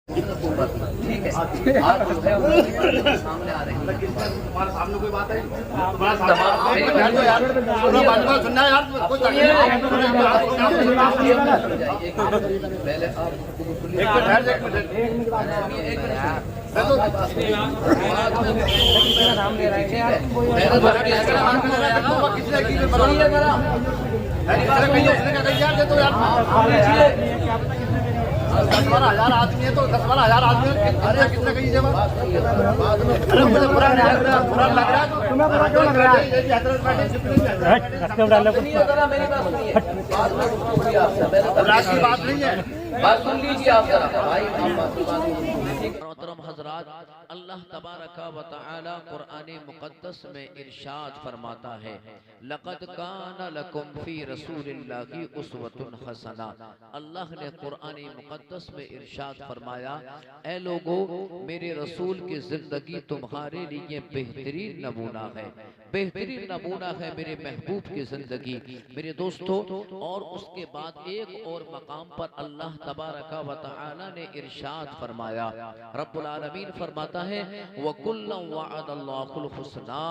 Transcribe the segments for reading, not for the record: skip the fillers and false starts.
ठीक है, आज जो है वो सामने आ रही है। तुम्हारे सामने कोई बात है? पहले आप दस बारह हजार आदमी है तो 10-12 हजार आदमी है। अरे कितने कही जब अरे मुझे बुरा लग रहा है, बुरा लग रहा है। तुम्हें बुरा क्यों लग रहा है? मेरी बात सुनिए, बुरा की बात नहीं है। बात सुन लीजिए आप जरा भाई। मोहतरम हजरात, अल्लाह तबारका व तआला कुरान मुक़द्दस में इरशाद फरमाता है, लक़द काना लकुम फी रसूलिल्लाहि उस्वतुन हसना। अल्लाह ने कुरान मुक़द्दस में इरशाद फरमाया, ऐ लोगो मेरे रसूल की जिंदगी तुम्हारे लिए बेहतरीन नमूना है, बेहतरीन नमूना है मेरे महबूब की जिंदगी। मेरे दोस्तों, और उसके बाद एक और मकाम पर अल्लाह तबारका व तआला ने इरशाद फरमाया, रब्बुल आलमीन फरमाता है वकुल्लम वअदल्लाहुल हुस्ना,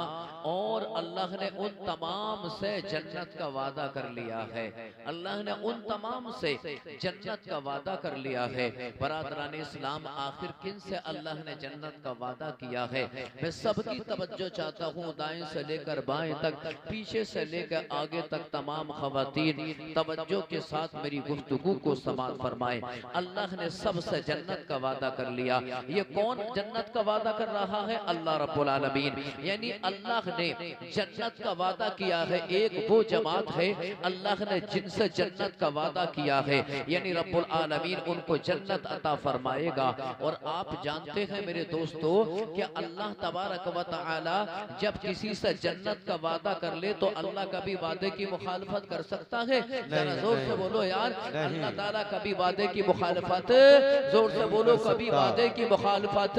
और अल्लाह ने उन तमाम से जन्नत का वादा कर लिया है। अल्लाह ने उन तमाम से जन्नत का वादा कर लिया है। बरादरान इस्लाम, आखिर किन से अल्लाह ने जन्नत का वादा किया है? मैं सबकी तवज्जो चाहता हूँ, दाएं से लेकर बाएं तक, पीछे से लेकर आगे तक तमाम खवातीन तवज्जो के साथ मेरी गुफ्तगू को समाअत फरमाएं। अल्लाह ने सबसे जन्नत का वादा कर लिया। ये कौन जन्नत का वादा कर रहा है? अल्लाह रब्बुल आलमीन। यानी अल्लाह ने जन्नत का वादा किया है। एक वो जमात है अल्लाह ने जिनसे जन्नत का वादा किया है, यानी रब्बुल आलमीन उनको जन्नत अता फरमाएगा। और आप जानते हैं मेरे दोस्तों कि अल्लाह तबारक व तआला जब किसी से जन्नत का वादा कर ले तो अल्लाह कभी वादे की मुखालफत कर सकता है? जरा जोर से बोलो यार, अल्लाह ताला कभी वादे की मुखालफत, जोर से बोलो, कभी वादे की मुखालफत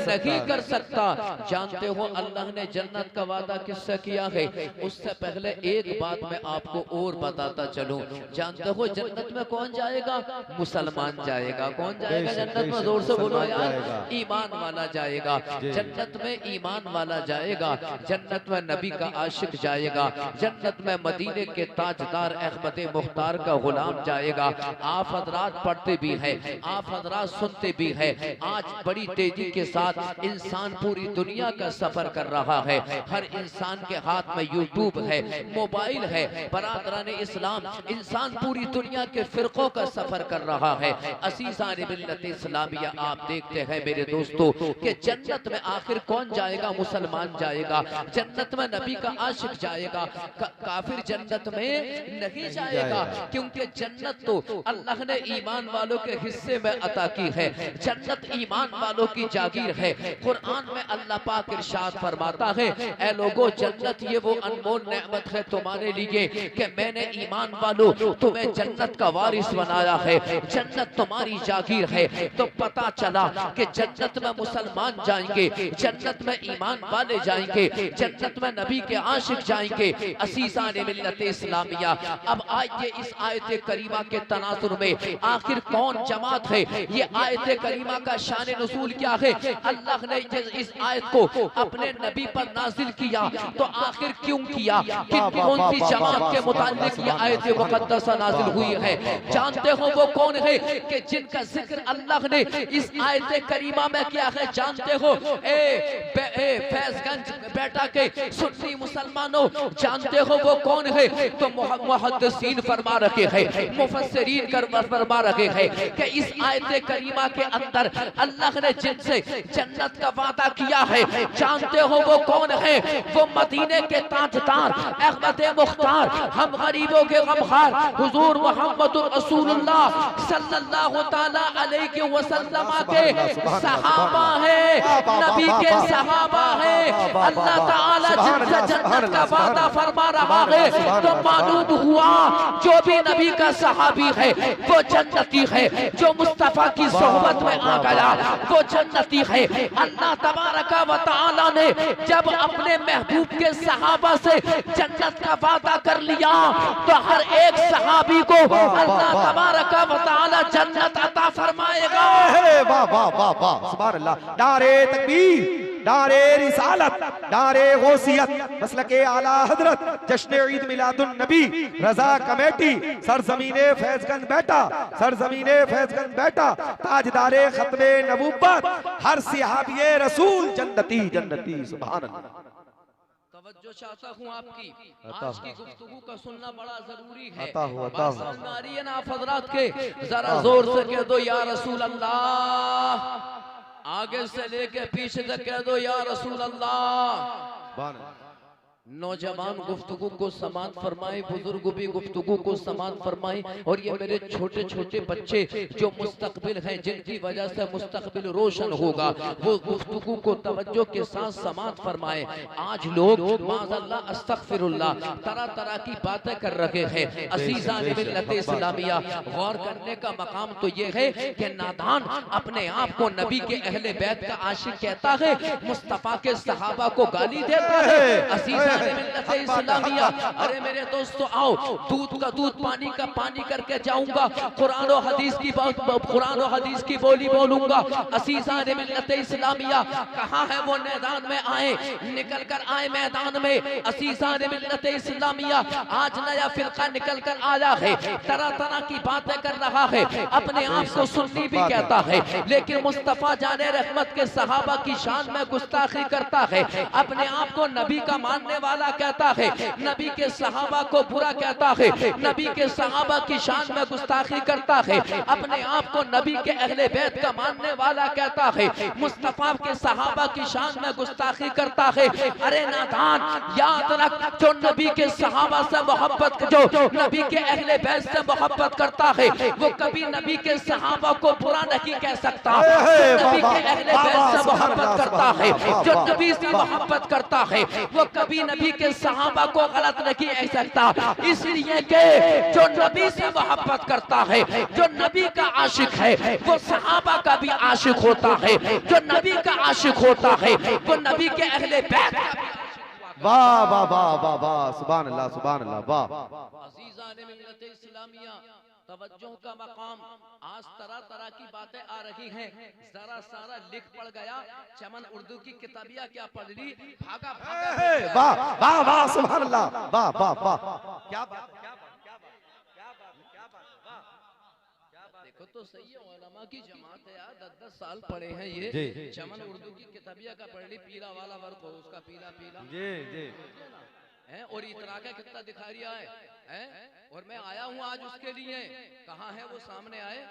नहीं कर सकता। जानते हो अल्लाह ने जन्नत का वादा किससे किया है? उससे पहले एक बात मैं आपको और बताता चलूं। जानते हो जन्नत में कौन जाएगा? मुसलमान जाएगा। कौन जाएगा जन्नत में? जोर से बोलो यार, ईमान वाला जाएगा जन्नत में, ईमान वाला जाएगा जन्नत में, नबी का आशिक जाएगा जन्नत में, मदीने के ताजदार अहमद मुख्तार का गुलाम जाएगा। आप हजरात पढ़ते भी हैं, आप हजरात सुनते भी हैं, आज बड़ी तेजी के साथ इंसान पूरी दुनिया का सफर कर रहा है। हर इंसान के हाथ में यूट्यूब है, मोबाइल है। बरादरान इस्लाम, इंसान पूरी दुनिया के फिरकों का सफर कर रहा है। असीज़ान मिल्लत इस्लामिया, आप देखते हैं मेरे दोस्तों कि जन्नत में आखिर कौन जाएगा? मुसलमान जाएगा जन्नत में, नबी का आशिक जाएगा। काफिर जन्नत में नहीं जाएगा, क्योंकि जन्नत तो अल्लाह ने ईमान वालों के हिस्से में अता की है। जन्नत ईमान वालों की जागीर है। कुरान में अल्लाह पाक इरशाद फरमाता है, ऐ लोगों जन्नत ये वो अनमोल नेमत है तुम्हारे लिए कि मैंने ईमान वालों तुम्हें जन्नत का वारिस बनाया है, जन्नत तुम्हारी जागीर है। तो पता चला कि जन्नत में मुसलमान जाएंगे, जन्नत में ईमान वाले जाएंगे, जन्नत में नबी के आशिक जाएंगे। असीज़ान मिल्लत इस्लामिया, अब आइए इस आयत करीमा के तनाजुर में आखिर कौन जमात है? ये आयत करीमा का शान नुज़ूल क्या है? अल्लाह ने इस आयत को अपने नबी पर नाजिल किया तो आखिर क्यों किया? कौन सी जमात के मुताल्लिक ये आयत मुक़द्दसा नाजिल हुई है? जानते हो वो कौन है कि जिनका जिक्र अल्लाह ने इस आयत करीमा में किया है? जानते हो फैज़गंज बेटा के सुन्नी मुसलमानों, जानते हो वो कौन है? तो मुहद्दिसीन फरमा रखे हैं, मुफस्सिरीन फरमा रखे हैं कि इस आयत करीमा के अंदर अल्लाह ने जिनसे जन्नत का वादा किया है, जानते हो वो कौन है? वो मदीने के ताजदार अहमद मुख्तार, हम गरीबों के गमखार हुजूर मोहम्मदुर रसूलुल्लाह सल्लल्लाहु ताला अलैहि वसल्लम के सहाबा है, नबी के सहाबा है। अल्लाह ताला ताला जिनसे जन्नत का वादा फरमा रहा है, तो मालूम हुआ जो भी नबी का सहाबी है वो जन्नती है, जो मुस्तफा की सोहबत में आ गया वो जन्नती है। अल्लाह तबारक व तआला ने जब अपने महबूब के सहाबा से जन्नत का वादा कर लिया तो हर एक सहाबी को अल्लाह तबारक व तआला जन्नत अता फरमाएगा। वाह वाह वाह वाह, सुभान अल्लाह। नारे तकबीर, नारे रिसालत, नारे गौसियत, मसलके आला हजरत, जश्न ईद मिलादुन नबी, रजा कमेटी, सरजमीने फैजगंज बैठा, सरजमीने फैजगंज बैठा, ताजदारे खत्मे नबूवत, हर सहाबिये रसूल जन्नती जन्नती। सुभान अल्लाह। तवज्जो चाहता हूँ आपकी, आज की गुफ्तगू का सुनना बड़ा जरूरी है। नारी है ना आप हजरात के, जरा जोर से कह दो या रसूल अल्लाह, आगे से लेके पीछे तक कह दो या रसूल अल्लाह। नौजवान गुफ्तगू को समात फरमाए, बुजुर्ग भी गुफ्तगू को समात फरमाए, और ये मेरे छोटे छोटे बच्चे जो मुस्तकबिल हैं, जिनकी वजह से मुस्तकबिल रोशन होगा, वो गुफ्तगू को तवज्जो के साथ समात फरमाए। आज लोग माज़अल्लाह अस्तगफिरुल्लाह तरह तरह की बातें कर रहे हैं। अज़ीज़ान मिल्लत इस्लामिया, गौर करने का मकाम तो ये है कि नादान अपने आप को नबी के अहले बैत का आशिक कहता है, मुस्तफा के सहाबा को गाली देता है। अज़ीज़ान इस्लामिया, अरे मेरे दोस्तों आओ, दूध का दूध पानी का पानी करके जाऊंगा, कुरान और हदीस की बात, कुरान और हदीस की बोली बोलूंगा। अज़ीज़ान मिल्लत इस्लामिया, कहाँ है वो मैदान में आए, निकल कर आए मैदान में। अज़ीज़ान मिल्लत इस्लामिया, आज नया फिरका निकल कर आया है, तरह तरह की बातें कर रहा है, अपने आप को सुन्नी भी कहता है, लेकिन मुस्तफा जाने रहमत के सहाबा की शान में गुस्ताखी करता है, अपने आप को नबी का मानने वाला कहता है, नबी के सहाबा को बुरा कहता है, नबी के सहाबा की शान में गुस्ताखी करता है, अपने आप को नबी के अहले बैत का मानने वाला कहता है, मुस्तफा के सहाबा की शान में गुस्ताखी करता है। अरे नादान, याद रख, जो नबी के सहाबा से मोहब्बत, जो नबी के अहले बैत से मोहब्बत करता है, वो कभी नबी के सहाबा को बुरा नहीं कह सकता। नबी के अहले बैत से मोहब्बत करता है, जो नबी से मोहब्बत करता है, वो कभी नबी के सहाबा को गलत नहीं कह सकता, इसलिए कि जो नबी से मोहब्बत करता है, जो नबी का आशिक है, वो सहाबा का भी आशिक होता है, जो नबी का आशिक होता है वो नबी के अहले बैत का भी। वाह वाह वाह वाह वाह, सुभान अल्लाह सुभान अल्लाह, वाह। अज़ीज़ान मिल्लत इस्लामिया, तवज्जो का मकाम, आज तरह तरह की बातें आ रही हैं, जरा सारा लिख पड़ गया, चमन उर्दू की किताबिया क्या पढ़ ली, भागा भागा। वाह वाह वाह, सुभान अल्लाह, वाह वाह वाह, क्या बात, देखो तो सही है, उलमा की जमात है यार, 10-10 साल पढ़े हैं ये। चमन उर्दू की किताबिया का पढ़ ली, पीला वाला वर्क हो उसका, पीला पीला जी जी है, और इतरा का कितना दिखा रिया है, और मैं आया हूँ आज उसके लिए। कहाँ है वो, सामने आए,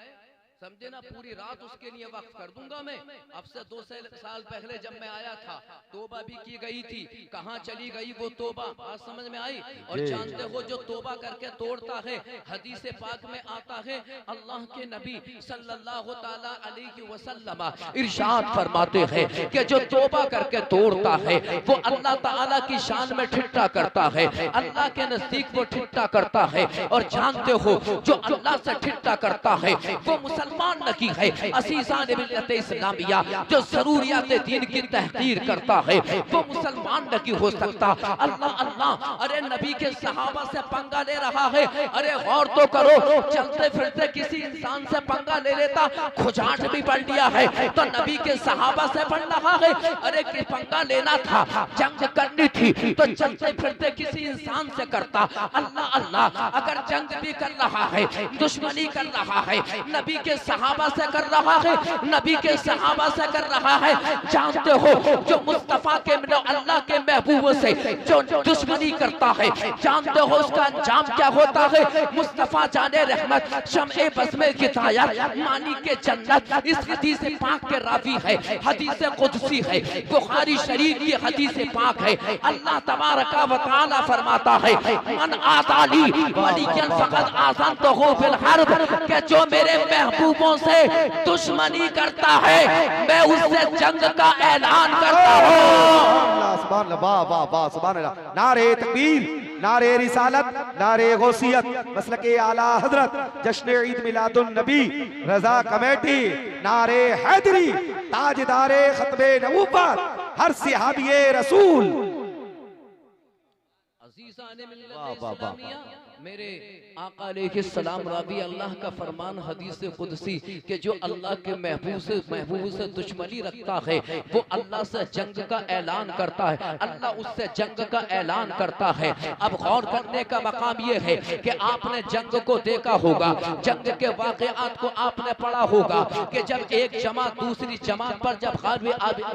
समझे ना, पूरी रात उसके लिए वक्फ कर दूंगा मैं। अब से 2 साल पहले जब मैं आया था, तोबा भी की गई थी, कहाँ चली गई वो तोबा, बात समझ में आई। और जानते हो जो तोबा करके तोड़ता है, हदीस पाक में आता है, अल्लाह के नबी सल्लल्लाहु ताला अलैहि वसल्लम इरशाद फरमाते हैं कि जो तोबा करके तोड़ता है वो अल्लाह ताला की शान में ठिट्ठा करता है, अल्लाह के नजदीक वो ठिट्ठा करता है। और जानते हो जो अल्लाह से ठिट्ठा करता है वो मुसलमान नहीं है। अज़ीज़ान मिल्लत इस्लामिया, जो ज़रूरियात दीन की तहकीर करता है वो मुसलमान नहीं हो सकता। अल्लाह अल्लाह, अरे नबी के सहाबा से पंगा ले रहा है, अरे गौर तो करो, चलते फिरते किसी इंसान से पंगा ले लेता, खुजाट भी पढ़ लिया है, तो नबी के सहाबा से पढ़ रहा है। अरे कि पंगा लेना था, जंग करनी थी, तो चलते फिरते किसी इंसान से करता। अल्लाह अल्लाह, अगर जंग भी कर रहा है, दुश्मनी कर रहा है, नबी के सहाबा से कर रहा है, नबी के सहाबा से कर रहा है। जानते हो जो मुस्तफा के अल्लाह के महबूब से जो दुश्मनी करता है, जानते हो उसका अंजाम क्या होता है। मुस्तफा जाने रहमत शम्ए बस में हिदायत मानी के जन्नत, इस हदीस पाक के रावी है, हदीस कुदसी है, बुखारी शरीफ की हदीस पाक है। अल्लाह तबारक व तआला फरमाता है, मन आताली वलियन फकद आज़नतहु बिल हर्ब, कि जो मेरे महबूब महबूबों से दुश्मनी करता है मैं उससे जंग का ऐलान करता हूँ। सुभान अल्लाह, वाह वाह वाह, सुभान अल्लाह। नारे तकबीर, नारे रिसालत, नारे गौसियत, मसलके आला हजरत, जश्न ईद मिलादुन नबी, रजा कमेटी, नारे हैदरी, ताजदारे खत्मे नबूवत, हर सहाबिये रसूल। मेरे आका अलैहिस्सलाम राबी अल्लाह का फरमान हदीस कुदसी कि जो अल्लाह के महबूब से दुश्मनी रखता है वो अल्लाह से जंग का ऐलान करता है, अल्लाह उससे जंग का ऐलान करता है। अब गौर करने का मकाम ये है कि आपने जंग को देखा होगा, जंग के वाक़यात को आपने पढ़ा होगा कि जब एक जमात दूसरी जमात पर जब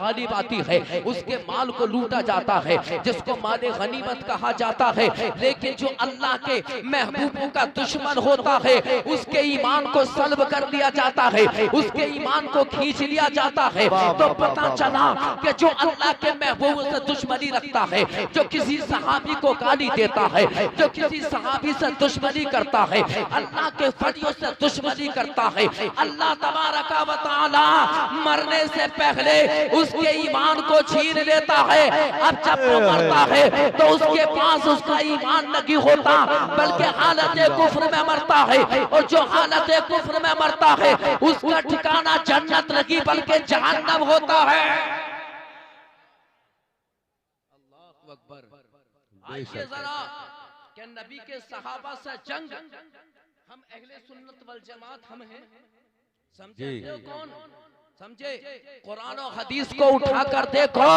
गालिब आती है उसके माल को लूटा जाता है जिसको माले गनीमत कहा जाता है। लेकिन जो अल्लाह के महबूबों का दुश्मन होता है उसके ईमान को सल्ब कर लिया जाता है, उसके ईमान को खींच लिया जाता है। तो पता चला कि जो अल्लाह के महबूब से दुश्मनी रखता है, जो किसी सहाबी को गाली देता है, जो किसी सहाबी से दुश्मनी करता है, अल्लाह के फरियों से दुश्मनी करता है, अल्लाह तबारक व तआला मरने से पहले उसके ईमान को छीन लेता है। अब जब वो मरता है तो उसके पास उसका ईमान नहीं होता बल्कि हालत कुफ्र में मरता है, और जो हालत कुफ्र में मरता है उसका ठिकाना जन्नत नहीं बल्कि जहन्नम होता है। अल्लाहु अकबर। आइए जरा कि नबी के सहाबा से जंग, हम अहले सुन्नत वल जमात हम हैं, समझे कौन? समझे? कुरान और हदीस को उठाकर देखो,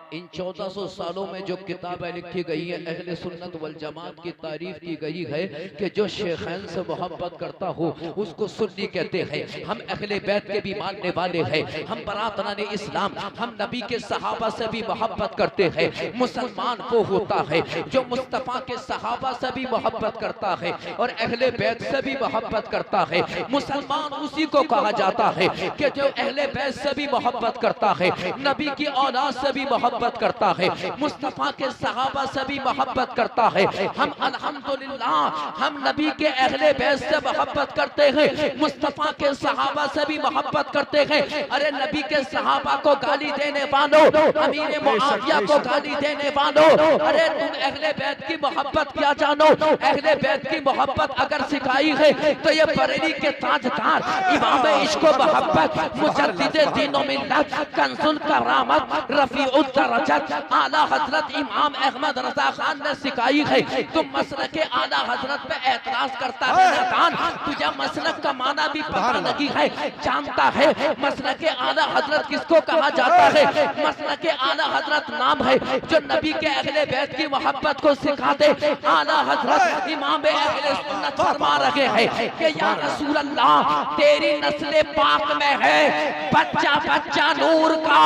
इन 1400 सालों में जो किताबें लिखी गई हैं अहले सुन्नत वल जमात की तारीफ की गई है कि जो शेखैन से मोहब्बत करता हो उसको सुन्नी कहते हैं। हम अहले बैत के भी मानने वाले हैं, हम बरातराने इस्लाम, हम नबी के सहाबा से भी मोहब्बत करते हैं। मुसलमान वो होता है जो मुस्तफ़ा के सहाबा से भी मोहब्बत करता है और अहले बैत से भी मोहब्बत करता है। मुसलमान उसी को कहा जाता है कि जो अहले बैत से भी मोहब्बत करता है, नबी की औलाद से भी मोहब्बत करता है, मुस्तफा के सहाबा से भी मोहब्बत करता है। हम अल्हम्दुलिल्लाह हम नबी के अहले बैत से मोहब्बत करते हैं, मुस्तफा के सहाबा से भी मोहब्बत करते हैं। अरे नबी के सहाबा को गाली देने वालों, अमीर मुआविया को गाली देने वालों, अरे तुम अहले बैत की मोहब्बत क्या जानो? अहले बैत की मोहब्बत अगर सिखाई है तो ये बरेली के ताजदार इमाम इश्क व मोहब्बत, मुजद्दिद दीन व मिल्लत, कंजुल करामत, रफीउद दरजत आला हजरत इमाम अहमद रजा खान ने सिखाई है। तुम मसलक के आला हजरत पे एतराज करता है नादान, तुझे मसलक का माना भी पता नहीं है, जानता है मसलक के आला हजरत किसको कहा जाता है? मसलक के आला हजरत नाम है जो नबी के अहले बैत की मोहब्बत को सिखाते। आला हजरत इमाम अहले सुन्नत फरमा रहे हैं कि या रसूल अल्लाह तेरी नस्ल पाक में है बच्चा बच्चा नूर का,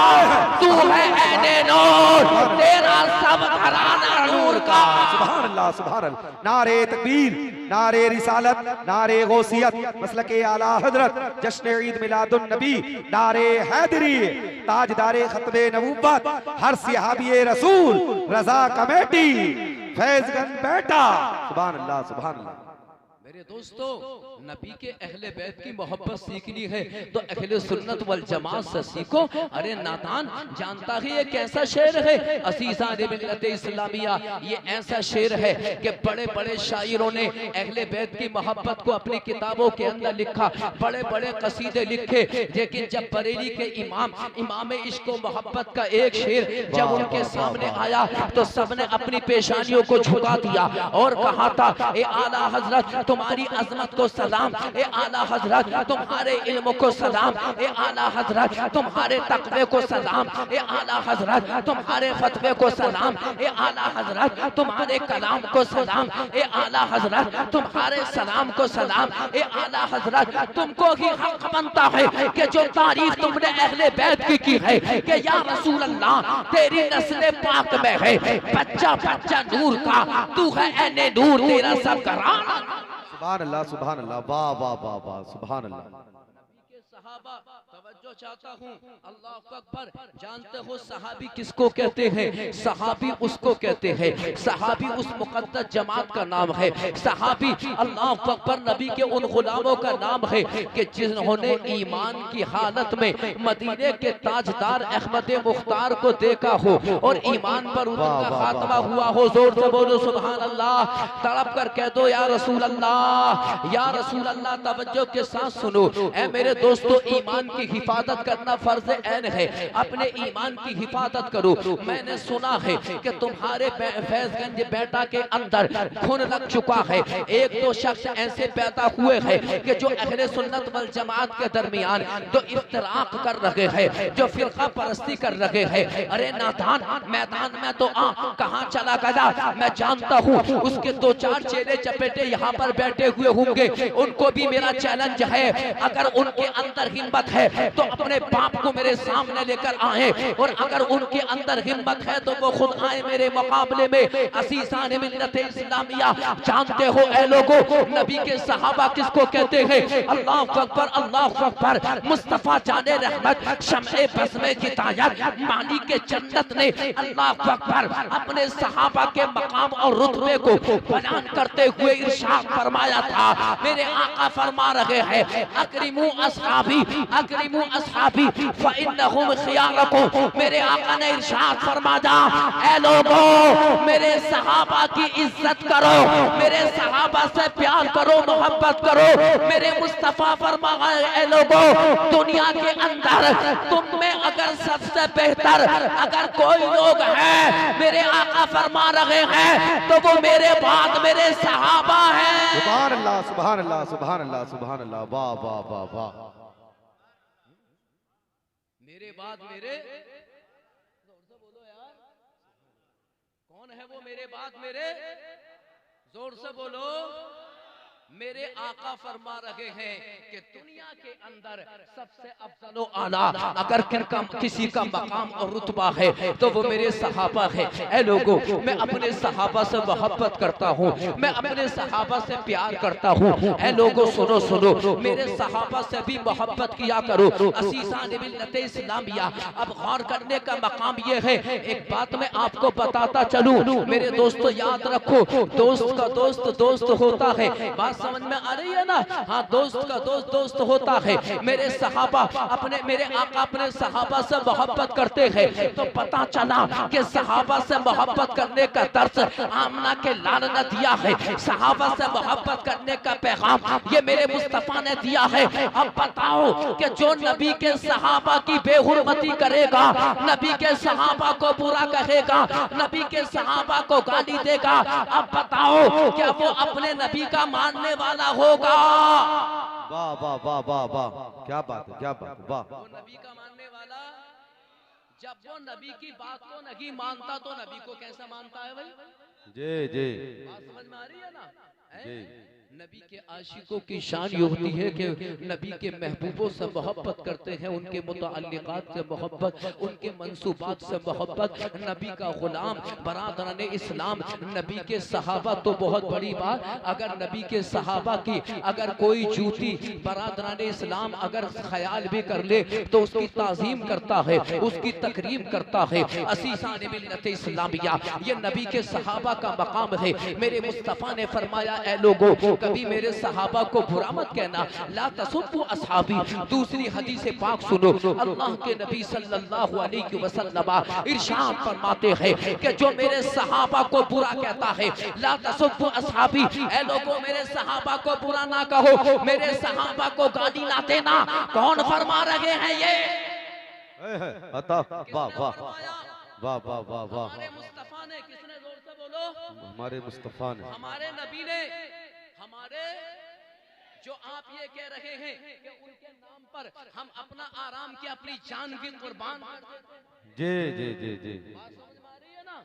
तू है ऐने नूर, तेरा सब घराना नूर का। सुभान अल्लाह, सुभान अल्लाह। नारे तकबीर, नारे रिसालत, नारे गौसियत, मसलके आला हजरत, जश्न ईद मिलादुन नबी, नारे हैदरी, ताजदारे खत्मे नबूवत, हर सहाबिये रसूल, रजा कमेटी, फैजगंज बेटा। सुभान अल्लाह, सुभान अल्लाह। मेरे दोस्तों, नबी के अहले बैत की मोहब्बत सीखनी है तो अहले सुन्नत वल जमात से सीखो। अरे नादान जानता है ये कैसा शेर है? असीसान मिल्लत इस्लामिया, ये ऐसा शेर है कि बड़े बड़े शायरों ने अहले बैत की मोहब्बत को अपनी किताबों के अंदर लिखा, बड़े बड़े कसीदे लिखे, लेकिन जब बरेली के इमाम इश्क व मोहब्बत का एक शेर जब उनके सामने आया तो सबने अपनी पेशानियों को झुका दिया और कहा था ए आला हजरत तुम्हारी अजमत को सलाम, ए आला हजरत तुम्हारे इल्म को सलाम, ए आला हजरत तुम्हारे तकवे को सलाम, ए आला हजरत तुम्हारे फतवे को सलाम, ए आला हजरत तुम्हारे कलाम को सलाम, ए आला हजरत तुम्हारे सलाम को सलाम, ए आला हजरत तुमको ही हक बनता है कि जो तारीफ तुमने अहले बैत की है कि या रसूल अल्लाह तेरी नस्ल पाक में है बच्चा बच्चा नूर का, तू है ऐने नूर, तेरा सब घराना। सुभान अल्लाह, सुभान अल्लाह, वाह वाह वाह वाह, सुभान अल्लाह। सहाबा तवज्जो चाहता हूँ, अल्लाह अकबर। जानते हो सहाबी किसको कहते हैं? सहाबी उसको कहते हैं, सहाबी उस मुक़द्दस जमात का नाम है। सहाबी अल्लाह अकबर नबी के उन गुलामों का नाम है कि जिन्होंने ईमान की हालत में मदीने के ताजदार अहमद मुख्तार को देखा हो और ईमान पर उनका खात्मा हुआ हो। जोर से बोलो सुभान अल्लाह। तड़प कर कह दो या रसूल अल्लाह, या रसूल अल्लाह। तवज्जो के साथ सुनो ऐ मेरे दोस्तों, ईमान की हिफाजत करना फर्ज ऐन है। अपने ईमान की हिफाजत करो। मैंने सुना है कि तुम्हारे फैजगंज बेटा के अंदर खून लग चुका है। एक दो शख्स ऐसे पैदा हुए हैं कि जो अहले सुन्नत वल जमात के दरमियान जो इफ्तराक कर रहे हैं, जो फिरका परस्ती कर रहे हैं। अरे नादान, मैदान में तो कहाँ चला गया? मैं जानता हूँ उसके दो चार चेले चपेटे यहाँ पर बैठे हुए होंगे। उनको भी मेरा चैलेंज है, अगर उनके अंदर हिम्मत है तो अपने बाप को मेरे सामने लेकर आए, और अगर उनके अंदर हिम्मत है तो वो खुद आए मेरे मुकाबले में। असीसान मिल्लत इस्लामिया। जानते हो ऐ लोगों, नबी के सहाबा किसको कहते हैं? अल्लाह अकबर, अल्लाह अकबर। मुस्तफा जाने रहमत शम्ए बस में हिदायत मालिक के जन्नत ने अल्लाह अकबर अपने सहाबा के मकाम और रुतबे को बयान करते हुए इरशाद फरमाया था। मेरे आका फरमा रहे हैं, अकरिमू अस्हाबी, अकरिमू अस्हाबी फइन्नहुम खियारकुम। मेरे आका ने इरशाद फरमाया, ऐ लोगों मेरे सहाबा की इज्जत करो, मेरे सहाबा से प्यार करो, मोहब्बत करो। मेरे मुस्तफा फरमाए, ऐ लोगों दुनिया के अंदर तुम में अगर सबसे बेहतर अगर कोई लोग है, मेरे आका फरमा रहे हैं, तो वो मेरे बाद मेरे सहाबा हैं। सुभान अल्लाह, सुभान अल्लाह, सुभान अल्लाह, सुभान अल्लाह। वाह वाह वाह वाह। मेरे बाद मेरे, जोर से बोलो यार, कौन है वो मेरे बाद मेरे? जोर से बोलो। मेरे आका फरमा रहे हैं कि दुनिया के अंदर सबसे अफजल आला अगर किसी का मकाम और रुतबा है तो वो मेरे सहाबा है। ऐ लोगों, मैं अपने सहाबा से मोहब्बत करता हूँ, मैं अपने सहाबा से प्यार करता हूँ। ऐ लोगों सुनो सुनो, मेरे सहाबा से भी मोहब्बत किया करो। असीसान मिल्लत इस्लामिया। अब गौर करने का मकाम ये है, एक बात मैं आपको बताता चलूं मेरे दोस्तों, याद रखो, दोस्त का दोस्त दोस्त होता है। बात समझ में आ रही है ना? हाँ, दोस्त का दोस्त दोस्त होता है। मेरे सहाबा अपने, मेरे आका अपने सहाबा से मोहब्बत करते हैं, तो पता चला कि सहाबा से मोहब्बत करने का दर्स आमना के लाल ने दिया है। सहाबा से मोहब्बत करने का पैगाम ये मेरे मुस्तफा ने दिया है। अब बताओ कि जो नबी के सहाबा की बेहुरमती करेगा, नबी के सहाबा को बुरा कहेगा, नबी के सहाबा को गाली देगा, अब बताओ क्या वो अपने नबी का मानने वाला होगा? वाह वाह वाह वाह वाह, क्या बात है, क्या बात है, वाह। वो नबी का मानने वाला, जब वो नबी की बात को नहीं मानता तो नबी को कैसा मानता है भाई? जी जी, बात समझ में आ रही है ना? जी। नबी के आशिकों की शान ये होती है कि नबी के महबूबों से मोहब्बत करते हैं, उनके मुतअल्लिकात से मोहब्बत, उनके मंसूबात से मोहब्बत। नबी का गुलाम बरादरान इस्लाम, नबी के सहाबा तो बहुत बड़ी बात। अगर नबी के सहाबा की अगर कोई जूती बरादरान इस्लाम अगर ख्याल भी कर ले तो उसकी ताजीम करता है, उसकी तकरीम करता है। असीसान मिल्लत इस्लामिया, ये नबी के सहाबा का मकाम है। मेरे मुस्तफा ने फरमाया, ऐ लोगों कभी मेरे सहाबा को बुरा मत कहना, ला तसुब्बु अस्हाबी। दूसरी हदीस पाक सुनो, अल्लाह के नबी सल्लल्लाहु अलैहि वसल्लम इरशाद फरमाते हैं कि जो मेरे सहाबा को बुरा कहता है, ला तसुब्बु अस्हाबी, ऐ लोगों मेरे सहाबा को बुरा ना कहो, मेरे सहाबा को गाली ना देना। कौन फरमा रहे हैं ये? वाह वाह वाह वाह वाह वाह वाह। हमारे मुस्तफा ने, किसने? जोर से बोलो। हमारे मुस्तफा ने, हमारे नबी ने, हमारे, जो आप ये कह रहे हैं कि उनके नाम पर हम अपना आराम की अपनी जान भी कुर्बान कर देते हैं। जी जी जी जी। बात समझ में आ रही है ना?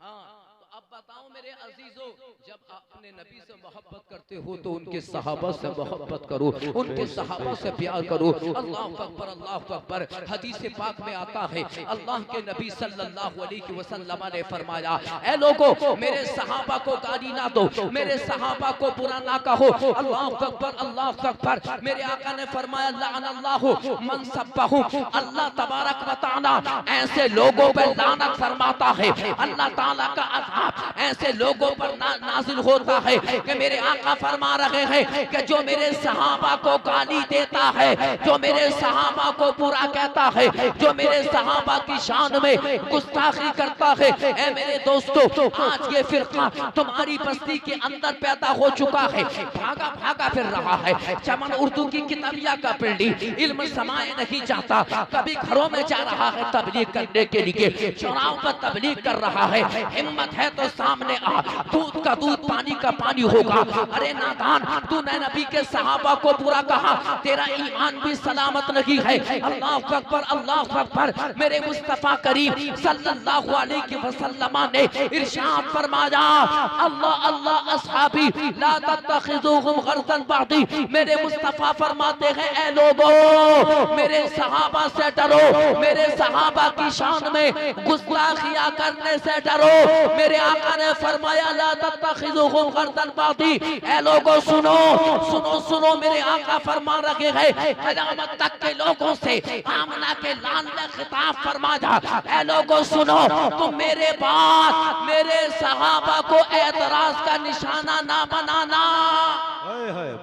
हाँ, तो अब बताओ मेरे अजीजों, जब अपने नबी से मोहब्बत करते हो तो उनके सहाबा से मोहब्बत करो, उनके सहाबा से प्यार करो। अल्लाह अकबर, अल्लाह अकबर। हदीस पाक में आता है, अल्लाह के नबी सल्लल्लाहु अलैहि वसल्लम ने फरमाया, ऐ लोगों, मेरे सहाबा को गाली ना दो, मेरे सहाबा को बुरा ना कहो। अल्लाह अकबर, अल्लाह अकबर। मेरे आका ने फरमाया, लानल्लाहु मन सब्बहु, अल्लाह तबारक व तआला ऐसे लोगों पर लानत फरमाता है, अल्लाह ताला का अज़ाब ऐसे लोगों पर नाजिल होता है कि मेरे आका फरमा रहे हैं कि जो मेरे सहाबा को गाली देता है, जो मेरे सहाबा को बुरा कहता है, जो मेरे सहाबा की शान में गुस्ताखी करता है, ऐ मेरे दोस्तों, आज ये फिरका तुम्हारी बस्ती के अंदर पैदा हो चुका है, भागा भागा फिर रहा है। चमन उर्दू की किताबिया का पिंडी इल्म समाए नहीं जाता, कभी घरों में जा रहा है तबलीग करने के लिए, चुनाव पर तबलीग कर रहा है। हिम्मत है तो सामने आ, दूध का दूध पानी का पानी होगा। अरे नादान, तूने नबी के सहाबा को बुरा कहा, तेरा ईमान भी सलामत नहीं है। अल्लाह अकबर, अल्लाह अकबर। मेरे मुस्तफा करीम सल्लल्लाहु अलैहि वसल्लम ने इरशाद फरमाया, अल्लाह अल्लाह अस्हाबी ला तत्तखिज़ूहुम गर्दन बादी। मेरे मुस्तफा फरमाते हैं, ऐ लोगों, मेरे सहाबा से डरो, मेरे सहाबा की शान में गुस्ताखियां करने से डरो। मेरे आका ने फरमाया, ला तत्तखिज़ूहुम गर्दन बादी। ऐ लोगों सुनो सुनो सुनो, मेरे आका फरमा रहे हैं, क़यामत तक के लोगों से आमना के लाल ने खिताब फरमाया, ऐ लोगों सुनो, तुम मेरे बाद मेरे सहाबा को एतराज का निशाना ना बनाना।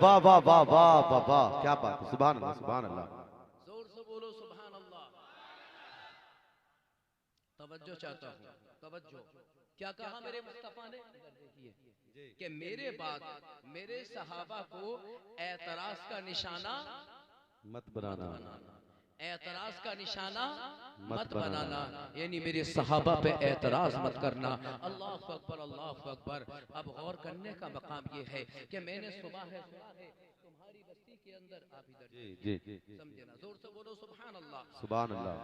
वाह वाह वाह वाह वाह वाह, क्या बात है, सुभान अल्लाह, सुभान अल्लाह। जोर से बोलो सुभान अल्लाह। तवज्जो चाहता हूँ, तवज्जो। क्या कहा मेरे मुस्तफा ने? देखिए कि मेरे बाद मेरे सहाबा को एतराज का निशाना मत बनाना, एतराज का निशाना मत बनाना, यानी मेरे सहाबा पे एतराज मत करना। अल्लाह अकबर, अल्लाह अकबर। अब गौर करने का मकाम ये है कि मैंने सुबह है सुना है तुम्हारी बस्ती के अंदर, आप इधर जी समझे ना, जोर से बोलो सुभान अल्लाह, सुभान अल्लाह।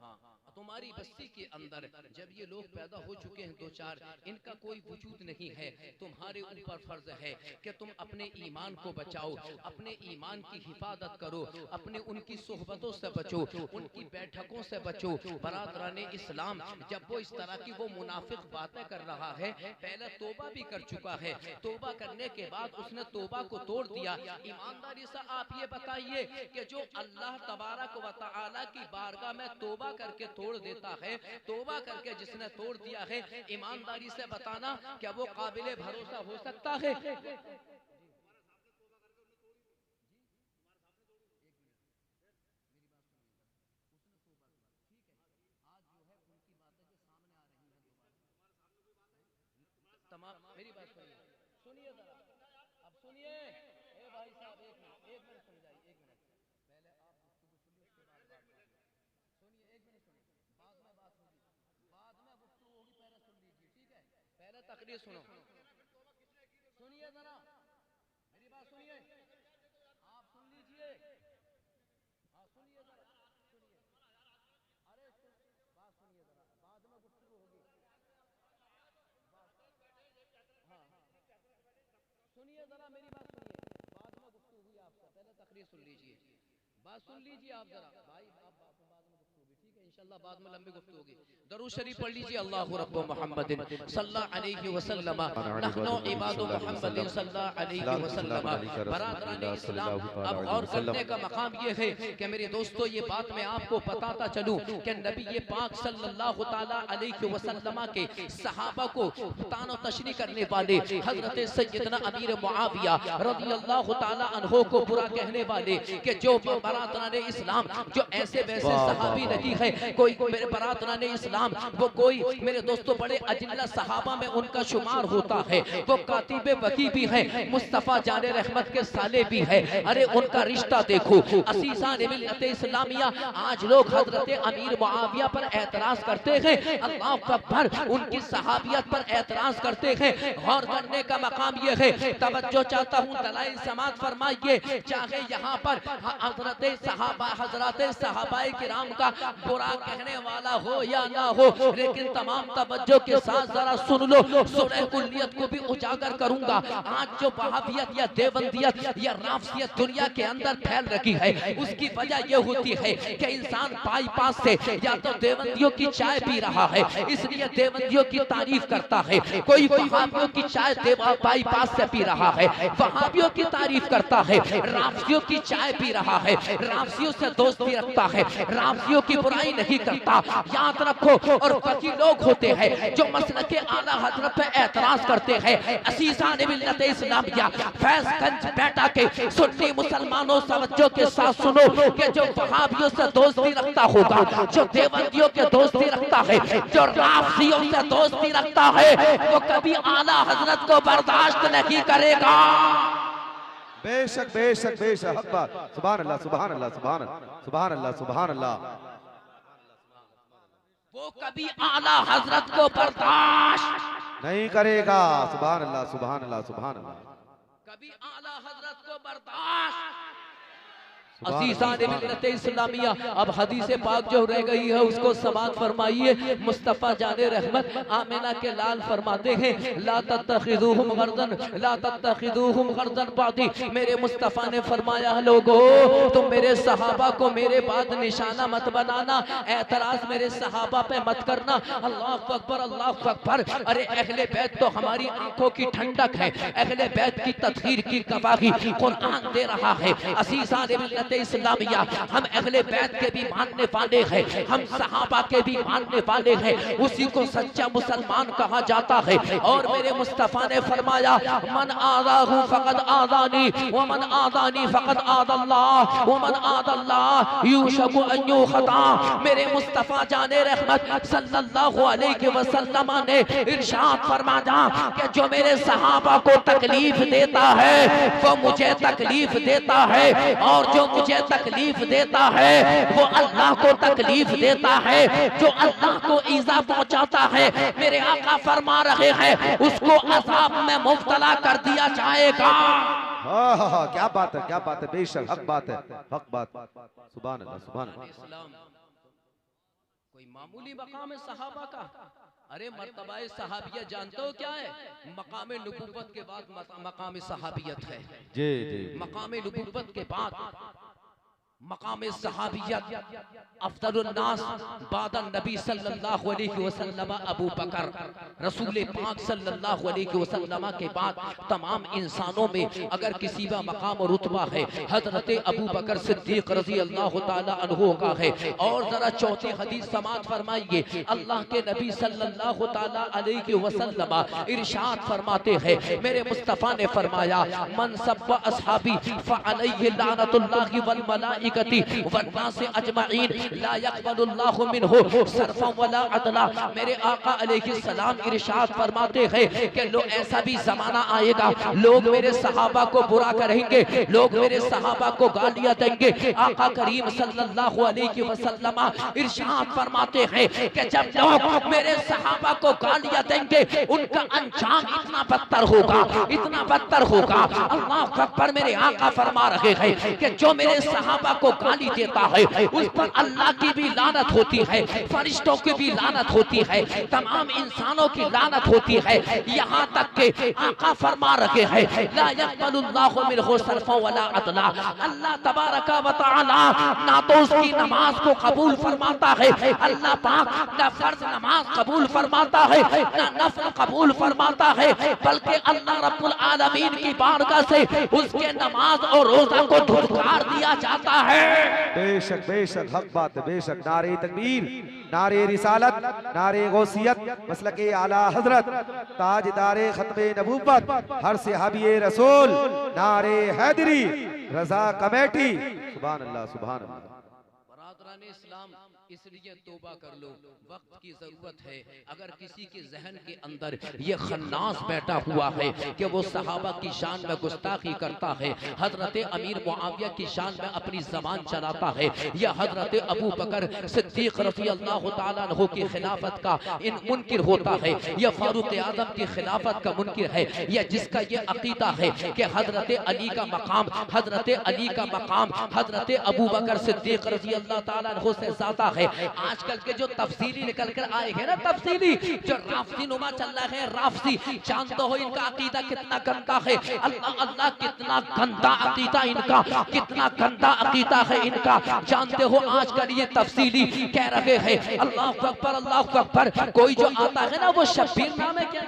हाँ, तुम्हारी बस्ती के अंदर जब ये लोग पैदा हो चुके हैं दो चार, इनका कोई वजूद नहीं है, तुम्हारे ऊपर फर्ज है कि तुम अपने ईमान को बचाओ, अपने ईमान की हिफाजत करो, अपने उनकी सोहबतों से बचो, उनकी बैठकों से बचो। बरादराने इस्लाम जब वो इस तरह की वो मुनाफिक बातें कर रहा है, पहले तोबा भी कर चुका है, तोबा करने के बाद उसने तोबा को तोड़ दिया। ईमानदारी से आप ये बताइए कि जो अल्लाह तबारक व तआला की बारगाह में तोबा करके तोड़ देता है, तोबा करके जिसने तोड़ दिया है, ईमानदारी से बताना क्या वो काबिले भरोसा हो सकता है? तमाम मेरी बात सुनिए, सुनिए जरा, अब सुनिए। ए भाई साहब, एक मिनट समझाइए, एक मिनट पहले आप गुफ्तगू सुनिए, उसके बाद बात सुनिए, एक मिनट सुनिए, बाद में बात होगी, बाद में गुफ्तगू होगी, पहले सुन लीजिए, ठीक है? पहले तकरीर सुनो, सुनिए जरा मेरी बात सुनिए, आप सुन लीजिए, हाँ सुनिए जरा, सुनिए, अरे बात सुनिए जरा, बाद में गुफ्तगू होगी, हाँ सुनिए जरा मेरी बात सुनिए, बाद में गुफ्तगू हुई आपसे, पहले तकरीर सुन लीजिए, बात सुन लीजिए आप जरा भाई, आप बाद में गुफ्तगू होगी, ठीक है? इंशाल्लाह बाद में लंबी गुफ्तगू होगी। दरूद शरीफ पढ़ लीजिए, अल्लाहु रब्बु मुहम्मदिन सल्लल्लाहु अलैहि वसल्लम, नहनु इबादु मुहम्मदिन सल्लल्लाहु अलैहि वसल्लम। बरादराने इस्लाम, अब गौर करने का मकाम ये है कि मेरे दोस्तों, ये बात मैं आपको बताता चलूं कि नबी ये पाक सल्लल्लाहु ताला अलैहि वसल्लम के सहाबा को तानो तशरी करने वाले हजरत सैयदना अमीर मुआविया रज़ियल्लाहु ताला अन्हु को बुरा कहने वाले कि जो बरादराने इस्लाम जो ऐसे वैसे सहाबी नहीं है, कोई मेरे बरादराने इस्लाम वो कोई मेरे दोस्तों बड़े अजल्ला सहाबा में उनका शुमार होता है, वो कातिबे वकी भी है, मुस्तफा जाने रहमत के साले भी है। अरे उनका रिश्ता देखो, असीसान मिल्लत इस्लामिया, आज लोग हजरत अमीर मुआविया पर एतराज करते हैं, अल्लाह अकबर, उनकी सहाबियत पर एतराज करते हैं। गौर करने का मकाम ये है, तवज्जो चाहता हूँ, दलाइल समात फरमाइए, चाहे यहाँ पर हजरत सहाबाए किराम का बुरा कहने वाला हो या ना हो, लेकिन तमाम तवज्जो के साथ जरा सुन लो, सूरह कुल्लियत को भी उजागर करूंगा। आज जो वहाबियत या देवबंदियत या राफसियत दुनिया के अंदर फैल रखी है, उसकी वजह यह होती है कि इंसान बाईपास से या तो देवबंदियों की चाय पी रहा है, इसलिए देवबंदियों की तारीफ करता है। कोई वहाबियों की चाय बाईपास से पी रहा है, वहाबियों की तारीफ करता है। राफसियों की चाय पी रहा है, राफसियों से दोस्ती रखता है, राफसियों की बुराई नहीं करता। याद रखो, और बाकी लोग होते हैं जो मसलक के आला हजरत पे एतराज करते हैं। असीसान मिल्लत इस्लामिया फैजगंज बेटा के सुन्नी मुसलमानों तवज्जो के साथ सुनो कि जो वहाबियों से दोस्ती रखता होगा, जो देवबंदियों के दोस्ती रखता है, जो राफसियों से दोस्ती रखता है, वो कभी आला हजरत को बर्दाश्त नहीं करेगा। बेशक बेशक बेशक हक बात। सुभान अल्लाह सुभान अल्लाह सुभान सुभान अल्लाह सुभान अल्लाह। वो कभी आला हजरत को बर्दाश्त नहीं करेगा। सुभान अल्लाह सुभान अल्लाह सुभान अल्लाह। कभी आला हजरत को बर्दाश्त। अज़ीज़ान मिल्लत इस्लामिया, अब हदीस पाक जो रह गई है उसको समाअत फरमाइए। मुस्तफ़ा जाने रहमत आमिना के लाल फरमाते हैं, ला तत्तखिज़ूहुम गर्दन ला तत्तखिज़ूहुम गर्दन बादी। मेरे मुस्तफ़ा ने फरमाया, लोगों तुम मेरे सहाबा को मेरे बाद निशाना मत बनाना, एतराज मेरे सहाबा पे मत करना। अल्लाहु अकबर अल्लाहु अकबर। अरे अहले बैत तो हमारी आंखों की ठंडक है, अहले बैत की तत्हीर की गवाही कुरान दे रहा है। अज़ीज़ान मिल्लत इस्लामिया, हम अहले बैत के भी मानने वाले हैं, हम सहाबा के भी मानने वाले हैं, उसी को सच्चा मुसलमान कहा जाता है। और मेरे मुस्तफा ने फरमाया, मन आज़ाहु फ़क़द आज़ानी व मन आज़ानी फ़क़द आज़ल्लाह व मन आज़ल्लाह युशकु अन युख़ता। मेरे मुस्तफा जाने रहमत सल्लल्लाहु अलैहि वसल्लम ने इरशाद फरमाया कि जो मेरे सहाबा को तकलीफ देता है वो मुझे तकलीफ देता है, और जो मुझे तकलीफ देता है वो अल्लाह को तकलीफ देता है। जो अल्लाह को ईज़ा पहुंचाता है, मेरे आका फरमा रहे हैं, उसको अज़ाब में मुब्तला कर दिया जाएगा। क्या बात है, क्या बात है, बेशक हक बात है, हक बात। सुभान अल्लाह सुभान अल्लाह। कोई मामूली मकाम है सहाबा का? अरे मर्तबाए सहाबियत जानते हो क्या है? मकाम नबूवत के बाद मकाम सहाबियत है। जी जी। मकाम नबूवत के बाद मकाम सहाबियत अफदलुन नास बादन नबी सल्लल्लाहु अलैहि वसल्लम अबू बकर, रसूल पाक सल्लल्लाहु अलैहि वसल्लम के बाद तमाम इंसानों में अगर किसी का मकाम और रुतबा है, हजरत अबू बकर सिद्दीक रज़ी अल्लाह ताला अन्हु का है। और जरा चौथी हदीस समाअत फरमाइए, अल्लाह के नबी सल्लल्लाहु ताला अलैहि वसल्लम इरशाद फरमाते हैं, मेरे मुस्तफा ने फरमाया, मन सब्बा अस्हाबी फअलैहि लानतुल्लाहि वल मलाइकति वन्नास अजमईन ला यक़बलुल्लाहु मिन्हु सरफन वला अदला। मेरे आका अलैहिस्सलाम इरशाद फरमाते हैं कि लो ऐसा भी जमाना आएगा, लोग मेरे सहाबा को बुरा करेंगे, लोग मेरे सहाबा को गालियां देंगे। आका करीम सल्लल्लाहु अलैहि वसल्लम इरशाद फरमाते हैं कि जब लोग मेरे सहाबा को गालियां देंगे, उनका अंजाम इतना बदतर होगा, इतना बदतर होगा। अल्लाह अकबर। मेरे आका फरमा रहे हैं कि जो मेरे सहाबा को गाली देता है उस पर अल्लाह की भी लानत होती है, फरिश्तों की भी लानत होती है, तमाम इंसानों की लानत होती है। यहाँ तक के आका फरमा रहे हैं, ला यक़बलुल्लाहु मिन्हु सरफन वला अदला। अल्लाह तबारक व तआला ना तो उसकी नमाज को कबूल फरमाता है, अल्लाह पाक ना फर्ज नमाज कबूल फरमाता है, ना नफल कबूल फरमाता है, बल्कि अल्लाह रब्बुल आलमीन की बारगाह से उसके नमाज और रोजा को धुतकार दिया जाता है। बेशक बेशक हक बात है, बेशक। नारे तकबीर, नारे रिसालत, नारे गौसियत, मसलके आला हजरत, ताजदारे खत्मे नबूवत, हर सहाबी रसूल, नारे हैदरी, रजा कमेटी। सुभान अल्लाह सुभान अल्लाह। बरादरान इस्लाम, इसलिए तौबा कर लो, वक्त की जरूरत है। अगर किसी के जहन के अंदर ये खन्नास बैठा हुआ है कि वो सहाबा की शान में गुस्ताखी करता है, हजरत अमीर मुआविया की शान में अपनी जबान चलाता है, या हजरत अबू बकर सिद्दीक रज़ी अल्लाह ताला अन्हु की खिलाफत का इन मुनकिर होता है, या फारूक आज़म की खिलाफत का मुनकिर है, या जिसका ये अकीदा है कि हजरत अली का मकाम, हजरत अली का मकाम हजरत अबू बकर सिद्दीक रज़ी अल्लाह ताला अन्हु से ज़्यादा है। आजकल के जो तफसीली निकल कर आए हैं ना, तफसीली जो राफसी नुमा चल रहा है, राफसी, जानते हो इनका अकीदा कितना गंदा है। अल्लाह अल्लाह कितना गंदा अकीदा इनका, कितना गंदा अकीदा है इनका, जानते हो। आजकल ये तफसीली कह रहे हैं अल्लाह अकबर अल्लाह अकबर। कोई जो आता है ना वो शब्बीर नाम है, क्या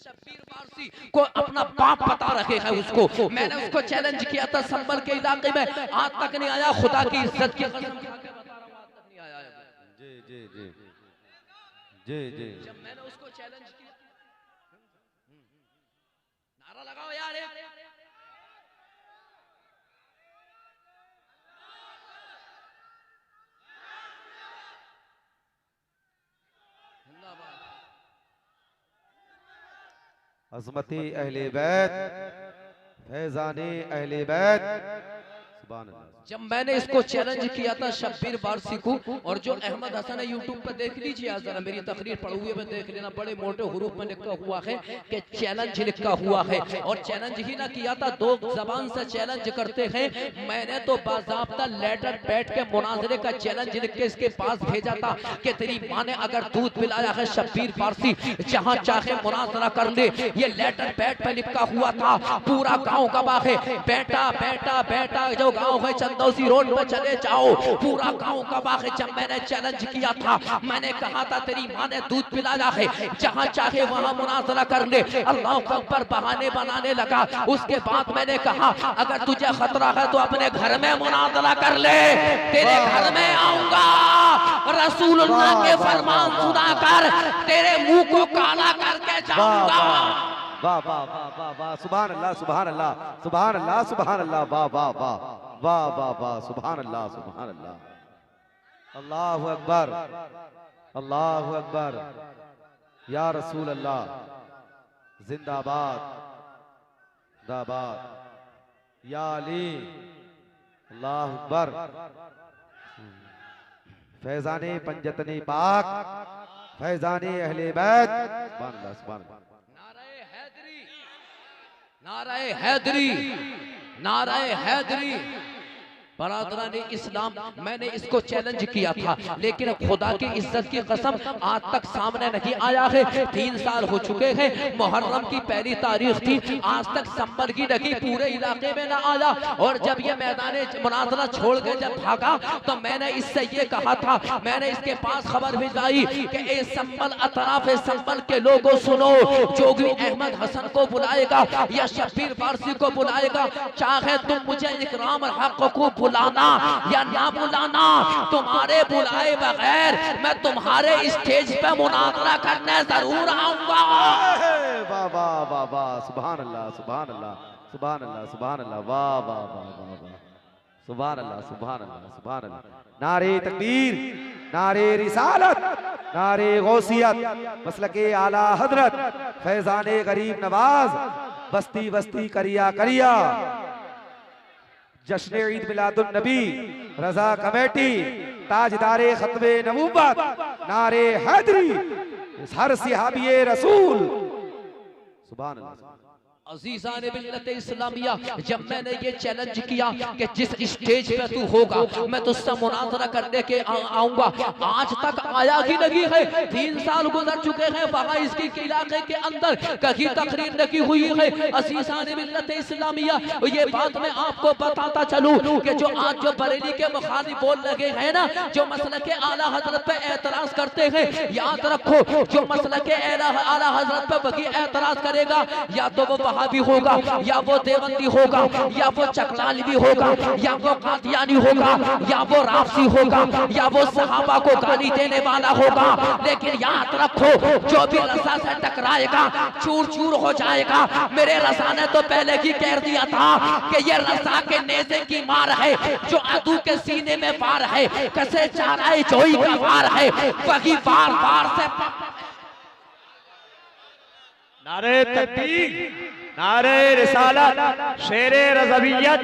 शब्बीर फारसी को अपना बाप बता रहे हैं उसको। मैंने उसको चैलेंज किया था संभल के इलाके में, आज तक नहीं आया। खुदा की इज्जत की कसम खा के बता रहा हूं, आज तक नहीं आया। जी जी जी जी जी। जब मैंने उसको चैलेंज किया, नारा लगाओ यार, अज़मती अहले बैत, फैज़ाने अहले बैत, सुभान अल्लाह। जब मैंने इसको चैलेंज किया था शब्बीर फारसी को, और जो अहमद हसन है यूट्यूब पर देख लीजिए, आज जरा मेरी तकरीर पढ़े हुए में देख लेना, बड़े मोटे हुरूफ में लिखा हुआ है कि चैलेंज लिखा हुआ है। और चैलेंज ही ना किया था, दो जबान से चैलेंज करते हैं। मैंने तो बाज़ाब्ता लेटर पैड के मुनाजरे का चैलेंज लिख के इसके पास भेजा था कि तेरी माँ ने अगर दूध पिलाया है शब्बीर फारसी, जहाँ चाहे मुनाजरा कर ले। ये लेटर पैड पे लिखा हुआ था, पूरा गाँव गवाह है। बेटा बेटा बेटा जो गाँव है चंदौसी रोड पे चले जाओ, पूरा गांव गवाह है। जब मैंने चैलेंज किया था, मैंने कहा था तेरी माँ ने दूध पिलाया है, जहां चाहे वहां मुनाजरा कर ले। अल्लाह अकबर बहाने बनाने लगा। उसके बाद मैंने कहा अगर तुझे खतरा है तो अपने घर में मुनाजरा कर ले, तेरे घर में आऊंगा, रसूलुल्लाह के फरमान सुनाकर तेरे मुंह को काला करके जाऊंगा। वाह वाह वाह वाह वाह, सुभान अल्लाह सुभान अल्लाह सुभान अल्लाह सुभान अल्लाह, वाह वाह वाह वाह वाह वाह, सुभान अल्लाह सुभान अल्लाह, अल्लाहु अकबर अल्लाहु अकबर, या रसूल अल्लाह, जिंदाबाद जिंदाबाद, या अली, अल्लाहु अकबर। फैज़ाने पंजतनी पाक, फैज़ाने अहले बैत, सुभान अल्लाह सुभान अल्लाह। नाराए हैदरी, नाराए हैदरी। बरादरान इस्लाम, मैंने इसको चैलेंज किया था, लेकिन खुदा की इज्जत की कसम आज तक सामने नहीं आया है। 3 साल हो चुके हैं, मुहर्रम की पहली तारीख थी, आज तक संभल की नहीं, पूरे इलाके में ना आया। और जब ये मैदान मुनाजरा छोड़ के जब भागा तो मैंने इससे ये कहा था, मैंने इसके पास खबर भिजवाई कि ए संभल अतराफ संभल के लोगों सुनो, जोगी अहमद हसन को बुलाएगा या शब्बीर फारसी को बुलाएगा, चाहे तुम मुझे इकराम और हक को बुलाना या ना बुलाना, तुम्हारे बुलाए बगैर मैं तुम्हारे स्टेज पे मुनाजरा करने जरूर आऊंगा। वाह वाह वाह वाह, सुभान अल्लाह सुभान अल्लाह सुभान अल्लाह सुभान अल्लाह, वाह वाह वाह वाह वाह, सुभान अल्लाह सुभान अल्लाह सुभान अल्लाह। नारे तकबीर, नारे रिसालत, नारे गौसियत, मसलके आला हजरत, फैज़ाने गरीब नवाज, बस्ती बस्ती करिया करिया, जश्न ईद मिलादुन नबी, रजा कमेटी, ताजदारे खत्मे नबूवत, नारे हैदरी, हर सिहाबिये रसूल, सुभान अल्लाह। अजीज़ान मिल्लत इस्लामिया, जब मैंने ये चैलेंज किया कि जिस स्टेज पे तू होगा मैं तुझसे मुनाजरा करने के आऊंगा, आज तक आया ही नहीं है। 3 साल गुजर चुके हैं, वहां इसकी इलाके के अंदर कहीं तकरीर नहीं हुई है। अजीज़ान मिल्लत इस्लामिया, ये बात मैं आपको बताता चलूं कि जो आज जो बरेली के मुखालिफ बोल लगे हैं ना, जो मसले के आला हजरत पे एतराज करते हैं, याद रखो जो मसले के आला हजरत पे वही एतराज करेगा, या तो वो वहाबी होगा, या वो देवबंदी होगा, या वो चकलालवी होगा, या वो कादियानी होगा, या वो राफसी होगा, या वो सहाबा को गाली देने वाला होगा। लेकिन याद रखो जो भी रसा से टकराएगा चूर चूर हो जाएगा। मेरे रसा ने तो पहले ही कह दिया था कि ये रसा के नेज़े की मार है, जो अदू के सीने में वार है, कसे चाराए जोई का वार है, वही बार बार से। नारे तकबीर, नारे रिसालत, शेरे रज़वियत,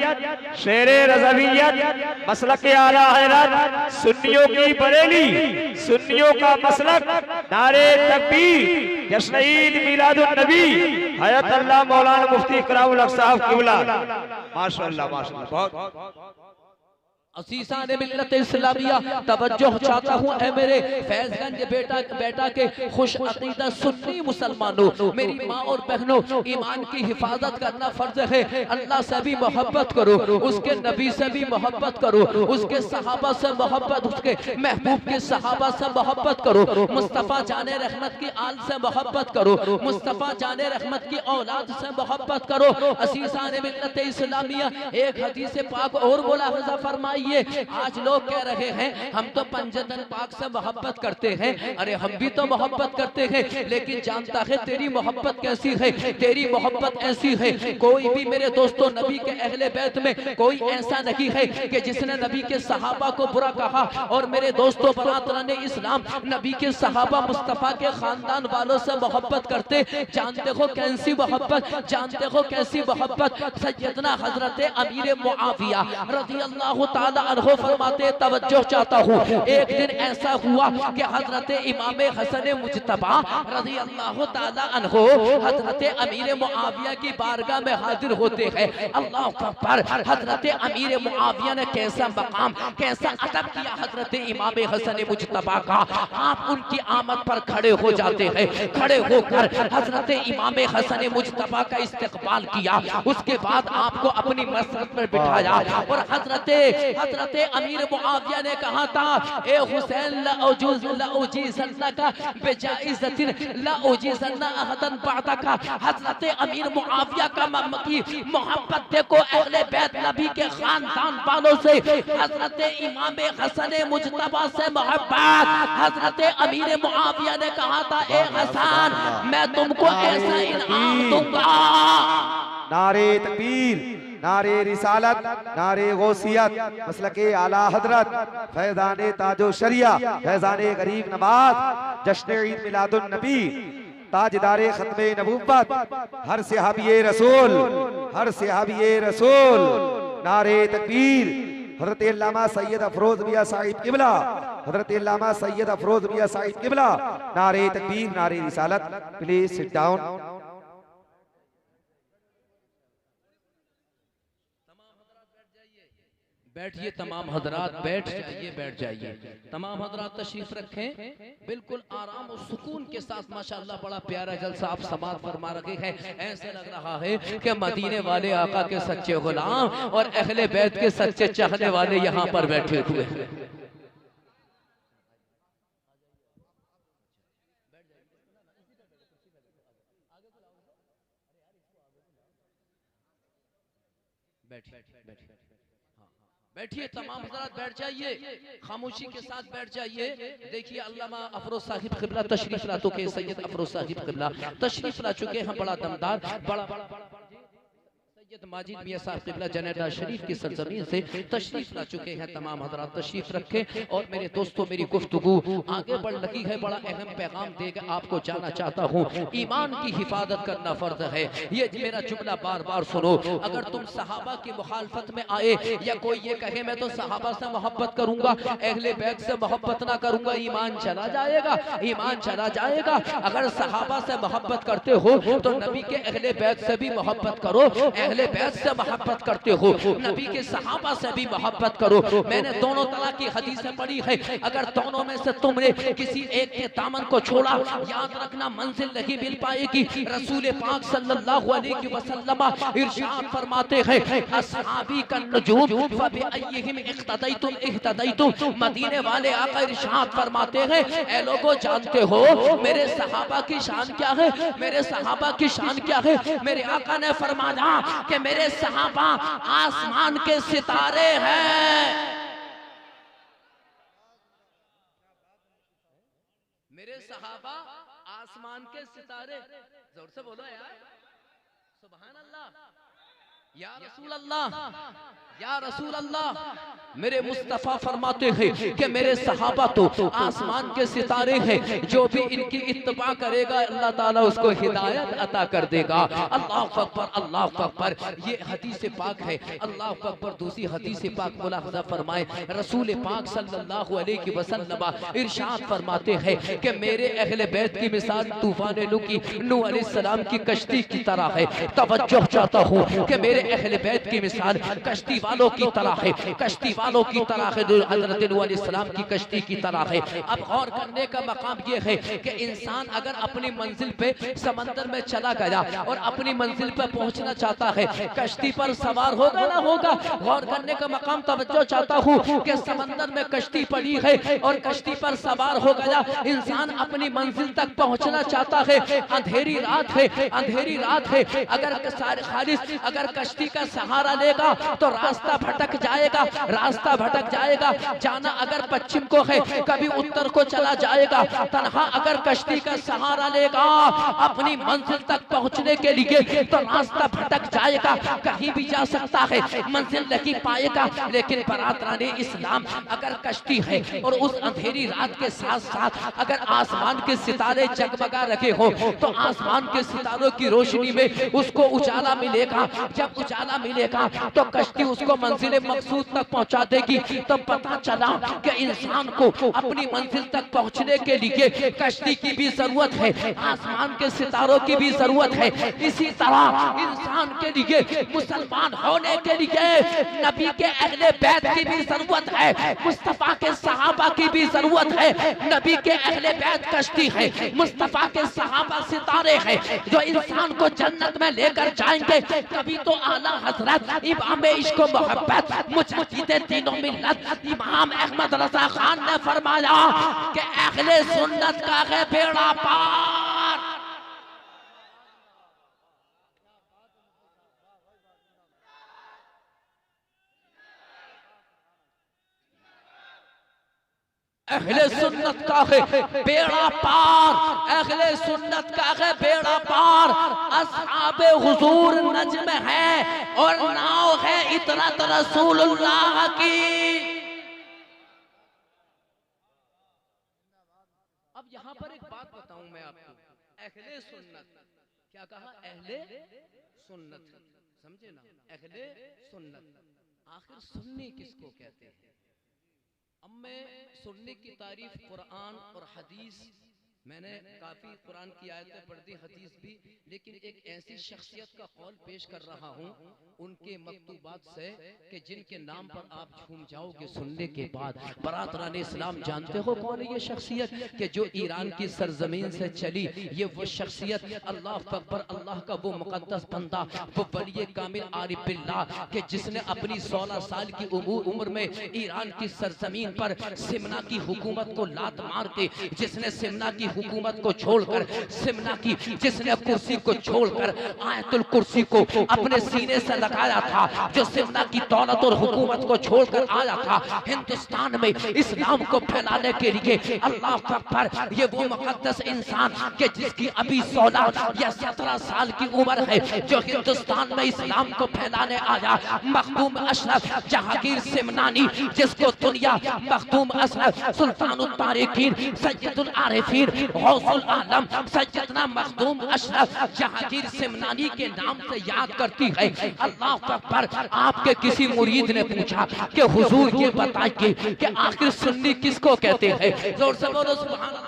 शेरे रज़वियत, मसलक आला हज़रत, सुन्नियों की बरेली, सुन्नियों का मसलक, नारे तकबीर, जश्न ईद मिलादुन नबी, हयत अल्लाह मौलाना मुफ्ती करामुल हक साहब क़िबला, माशाअल्लाह माशाअल्लाह, बहुत असीसा ने मिल्लत इस्लामिया तवज्जो चाहता हूँ ऐ मेरे फैजगंज बेटा के खुश अकीदा सुन्नी मुसलमानों, मेरी माँ और बहनों, ईमान की हिफाजत करना फर्ज है। अल्लाह से भी मोहब्बत करो, उसके नबी से भी मोहब्बत करो, उसके सहाबा से मोहब्बत, उसके महबूब के सहाबा से मोहब्बत करो, मुस्तफ़ा जाने रहमत की आल से मोहब्बत करो, मुस्तफ़ा जाने रहमत की औलाद से मोहब्बत करो। असीसा ने मिल्लत इस्लामिया एक हदीस पाक और बोला फरमाइए। आज लोग कह रहे हैं हम तो पंजतन पाक से मोहब्बत करते हैं। अरे हम भी तो मोहब्बत करते हैं, लेकिन जानता है तेरी मोहब्बत कैसी है? तेरी मोहब्बत ऐसी है, कोई भी मेरे दोस्तों नबी के अहले बैत में कोई ऐसा नहीं है कि जिसने नबी के सहाबा को बुरा कहा। और मेरे दोस्तों बरातराने इस्लाम नबी के सहाबा मुस्तफ़ा के खानदान वालों से मोहब्बत करते। जानते हो कैसी मोहब्बत? जानते हो कैसी मोहब्बत? सैयदना हजरत अमीर मुआविया रज़ी अल्लाह ताला अन्हो फरमाते, तवज्जो चाहता हूँ, एक दिन ऐसा हुआ कि हजरत इमाम हसन मुज्तबा रज़ी अल्लाह ताला अन्हो हजरत अमीर मुआविया की बारगाह में हाजिर होते हैं। अल्लाह अकबर। हजरत अमीर मुआविया ने कैसा मकाम, कैसा अदब किया हजरत इमाम हसन मुज्तबा का। आप उनकी आमद पर खड़े हो जाते हैं, खड़े होकर हजरत इमाम हसन मुज्तबा का इस्तकबाल किया। उसके बाद आपको अपनी मसरत पर बिठाया और हजरत अमीर मुआविया ने कहा था, ए हुसैन हजरत अमीर मुआविया का की मोहब्बत देखो अहले बैत नबी के खानदान वालों से, हजरत इमाम हसन मुज्तबा से मोहब्बत। हजरत अमीर मुआविया ने कहा था, ए हसन मैं तुमको ऐसा इनाम दूंगा। नारे तकबीर, नारे रिसालत, नारे गौसियत, मसलके आला हजरत, फैज़ाने ताजो शरिया, फैज़ाने गरीब नवाज, जश्न ईद मिलादुन नबी, ताजदारे खत्मे नबूवत, हर सहाबिये रसूल, हर सहाबिये रसूल। नारे तकबीर। हजरत अल्लामा सैयद अफरोज मियां साहिब किबला, हजरत अल्लामा सैयद अफरोज मियां साहिब किबला। नारे तकबीर, नारे रिसालत। Please sit down. बैठिए तमाम हजरात, बैठ जाइए, बैठ जाइए। तमाम हजरात तशरीफ रखें, बिल्कुल आराम और सुकून के साथ। माशाअल्लाह बड़ा प्यारा जलसा आप समाअत फरमा रखे हैं। ऐसे लग रहा है कि मदीने वाले आका के सच्चे गुलाम और अहले बैत के सच्चे चाहने वाले यहाँ पर बैठे हुए हैं। बैठिए तमाम हज़रात, बैठ जाइए, खामोशी के साथ बैठ जाइए। देखिए अल्लामा अफरोज साहिब क़िबला तशरीफ ला चुके, सैयद अफरोज साहिब क़िबला तशरीफ ला चुके हैं। बड़ा दमदार, बड़ा सैयद माजिद मियां साहब क़िबला जनेडा शरीफ की सरजमीन से तशरीफ ला चुके हैं। तमाम हज़रात तशरीफ रखें। और मेरे दोस्तों मेरी गुफ्तगू आगे बढ़ लगी है, बड़ा अहम पैगाम देकर आपको जाना चाहता हूँ। ईमान की हिफाजत करना फर्ज है। ये मेरा जुमला बार बार सुनो। अगर तुम सहाबा की मुखालफत में आए या कोई ये कहे मैं तो सहाबा से मोहब्बत करूंगा, अहले बैत से मोहब्बत ना करूंगा, ईमान चला जाएगा, ईमान चला जाएगा। अगर सहाबा से मोहब्बत करते हो तो नबी के अहले बैत से भी मोहब्बत करो, अहले बैत से मोहब्बत करते हो नबी के सहाबा से भी मोहब्बत करो। मैंने दोनों तरह की हदीसें पढ़ी है। अगर दोनों में से तुमने किसी एक के दामन को छोड़ा, याद रखना मंजिल नहीं मिल पाएगी। रसूल पाक सल्लल्लाहु अलैहि वसल्लम इरशाद फरमाते हैं, असहाबी का नजूम फबिअय्यिहिम इक्तदैतुम इहतदैतुम। मदीने वाले आका इरशाद फरमाते हैं, ऐ लोगों जानते हो मेरे सहाबा की शान क्या है? मेरे सहाबा की शान क्या है? मेरे आका ने फरमाया कि मेरे सहाबा आसमान के सितारे हैं। मेरे सहाबा आसमान के सितारे। जोर से बोलो यार, सुभान अल्लाह, या रसूल अल्लाह, या रसूल अल्लाह। मेरे मुस्तफा फरमाते हैं कि मेरे सहाबा तो आसमान के सितारे हैं। जो भी इनकी इत्तबा करेगा अल्लाह ताला उसको हिदायत अता कर देगा। अल्लाह अकबर, अल्लाह अकबर। ये हदीस पाक है। अल्लाह अकबर। दूसरी हदीस पाक मुलाहजा फरमाए, रसूल पाक सल्लल्लाहु अलैहि वसल्लम इरशाद फरमाते हैं कि मेरे अहले बैत की मिसाल तूफान नूह अलैहिस्सलाम की कश्ती की तरह है। तवज्जो चाहता हूँ कि मेरे मेरे अहले बैत की मिसाल कश्ती वालों की तरह है, कश्ती वालों की तरह है, हजरत नूह अलैहिस्सलाम की कश्ती की तरह है। अब गौर करने का मकाम ये है कि इंसान अगर अपनी मंजिल पे समंदर में चला गया और अपनी मंजिल पे पहुंचना चाहता है, कश्ती पर सवार होगा ना होगा। गौर करने का मकाम तवज्जो चाहता हूँ कि समंदर में कश्ती पड़ी है और कश्ती पर सवार हो गया, इंसान अपनी मंजिल तक पहुंचना चाहता है, अंधेरी रात है, अंधेरी रात है, अगर खालिस अगर कश्ती का सहारा लेगा तो रास्ता भटक जाएगा, रास्ता भटक जाएगा। जाना अगर पश्चिम को है कभी उत्तर को चला जाएगा। तन्हा अगर कश्ती का सहारा लेगा अपनी मंजिल तक पहुंचने के लिए तो रास्ता भटक जाएगा, कहीं भी जा सकता है, मंजिल नहीं पाएगा। लेकिन बरातराने इस्लाम अगर कश्ती है और उस अंधेरी रात के साथ साथ अगर आसमान के सितारे जगमगा रखे हो तो आसमान के सितारों की रोशनी में उसको उजाला मिलेगा। जब उजाला मिलेगा तो कश्ती उसको मंजिल मकसूद तक पहुंचा देगी। तो पता चला कि इंसान को अपनी मंजिल तक पहुंचने के लिए कश्ती की भी जरूरत है, आसमान के सितारों की भी जरूरत है। इसी तरह इंसान के लिए मुसलमान होने के लिए नबी के अहले बैत की भी जरूरत है, मुस्तफा के सहाबा की भी जरूरत है। नबी के अहले बैत कश्ती है, मुस्तफा के सहाबा सितारे हैं जो इंसान को जन्नत में लेकर जाएंगे। कभी तो आला हजरत इमाम इश्क व मोहब्बत मुजद्दिद तीनों मिल्लत इमाम अहमद रजा खान ने फरमाया कि अहले सुन्नत का है बेड़ा पार। अहले सुन्नत का है बेड़ा पार, अहले सुन्नत का है बेड़ा पार। अस्हाबे हुजूर नज्म है और नाव है इतरत रसूलुल्लाह की। अब यहाँ पर एक बात बताऊं मैं आपको, अहले सुन्नत क्या कहा? अहले सुन्नत, समझे ना? अहले सुन्नत, आखिर सुन्नी किसको कहते हैं? अब मैं सुन्नी की तारीफ कुरान और हदीस, मैंने काफी कुरान की आयतें पढ़ दी, हदीस भी, लेकिन एक ऐसी शख्सियत का कौल पेश कर रहा हूँ उनके मकतूबात से कि जिनके नाम पर आप झूम जाओगे सुनने के बाद। बरातरान इस्लाम जानते हो कौन है ये शख्सियत कि जो ईरान की सरजमीन से चली? ये वो शख्सियत अल्लाह अकबर, अल्लाह का वो मुकद्दस बंदा, वो वली कामिल आरिफ बिल्लाह कि जिसने अपनी 16 साल की उम्र में ईरान की सरजमीन पर सिमना की हुकूमत को लात मार के, जिसने सिमना की हुकूमत को छोड़कर, सिमना की जिसने कुर्सी को छोड़कर आयतुल कुर्सी को अपने सीने से लगाया था, जो सिमना की दौलत और हुकूमत को छोड़कर आया था हिंदुस्तान में इस्लाम को फैलाने के लिए। अल्लाह अकबर, ये वो मुकद्दस इंसान के जिसकी अभी 16 या 17 साल की उम्र है, जो हिंदुस्तान में इस्लाम को फैलाने आया। मखदूम अशरफ जहांगीर सिमनानी, जिसको दुनिया मखदूम अशरफ सुल्तानुल तारिकीन सैयदुल आरिफीन गौसुल आलम सैयदना मखदूम अशरफ जहांगीर सिमनानी के नाम से याद करती है। अल्लाह अकबर, आपके किसी मुरीद ने पूछा कि हुजूर ये बताइए कि आखिर सुन्नी किसको कहते हैं? जोर से बोलो सुभान अल्लाह।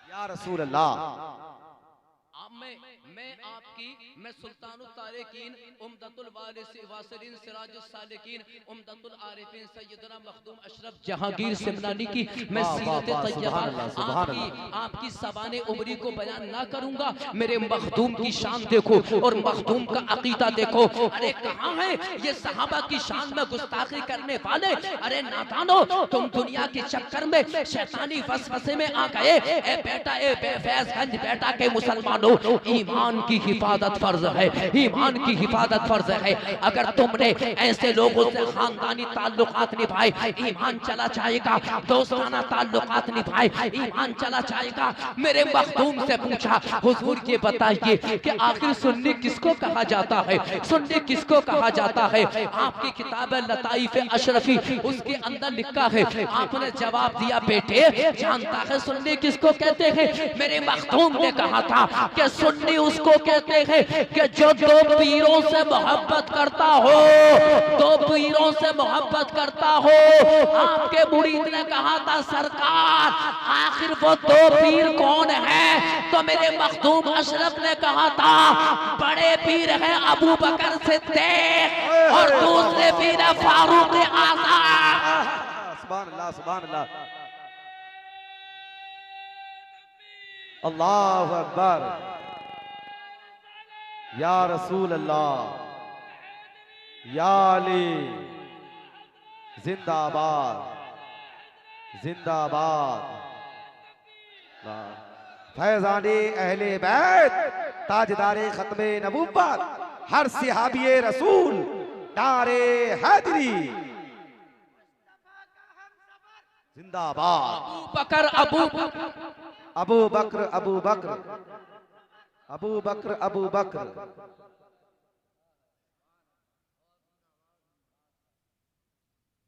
या रसूल अल्लाह। मैं सुल्तानुल तारिकीन उम्दतुल वासिलीन सिराजुस सालिकीन उम्दतुल आरिफीन सैयदना मखदूम अशरफ जहांगीर सिमनानी की मैं सीरत तैयबा आपकी सबाने उमरी को बयान ना करूंगा। मेरे मखदूम की शान देखो और मखदूम का अकीदा देखो। अरे कहाँ है ये सहाबा की शान में गुस्ताखी करने वाले? अरे नादानो, तुम दुनिया के चक्कर में शैतानी वसवसे में आ गए। ए बेटा, ए बेफैजगंज बेटा के मुसलमानों, ईमान की हिफाजत फर्ज है, ईमान की हिफाजत फर्ज है। अगर तुमने ऐसे लोगों से खानदानी ताल्लुकात निभाए, ईमान चला जाएगा। दोस्ताना ताल्लुकात निभाए, ईमान चला जाएगा। मेरे मखदूम से पूछा, हुजूर ये बताइए कि आखिर सुन्नी किसको कहा जाता है, सुन्नी किसको कहा जाता है? आपकी किताब लताइफ अशरफी उसके अंदर लिखा है। आपने जवाब दिया, बेटे जानता है सुन्नी किसको कहते हैं? मेरे मखदूम ने कहा था कि सुन्नी उसको कहते हैं कि जो दो पीरों से मोहब्बत करता हो, दो पीरों से मोहब्बत करता हो। आपके मुरीद ने कहा था, सरकार आखिर वो दो पीर कौन है? तो मेरे मखदूम अशरफ ने कहा था, बड़े पीर हैं अबू बकर सिद्दीक और दूसरे पीर है फारूक आज़म। सुभान अल्लाह, सुभान अल्लाह, अल्लाहु अकबर, या रसूल अल्लाह, या अली, जिंदाबाद जिंदाबाद। फैजाने अहले बैत, ताजदारे खत्मे नबूवत, हर सिहाबिये रसूल, नारे हैदरी जिंदाबाद। बकर अबू अबू बकर अबू बकर अबू बकर अबू बकर।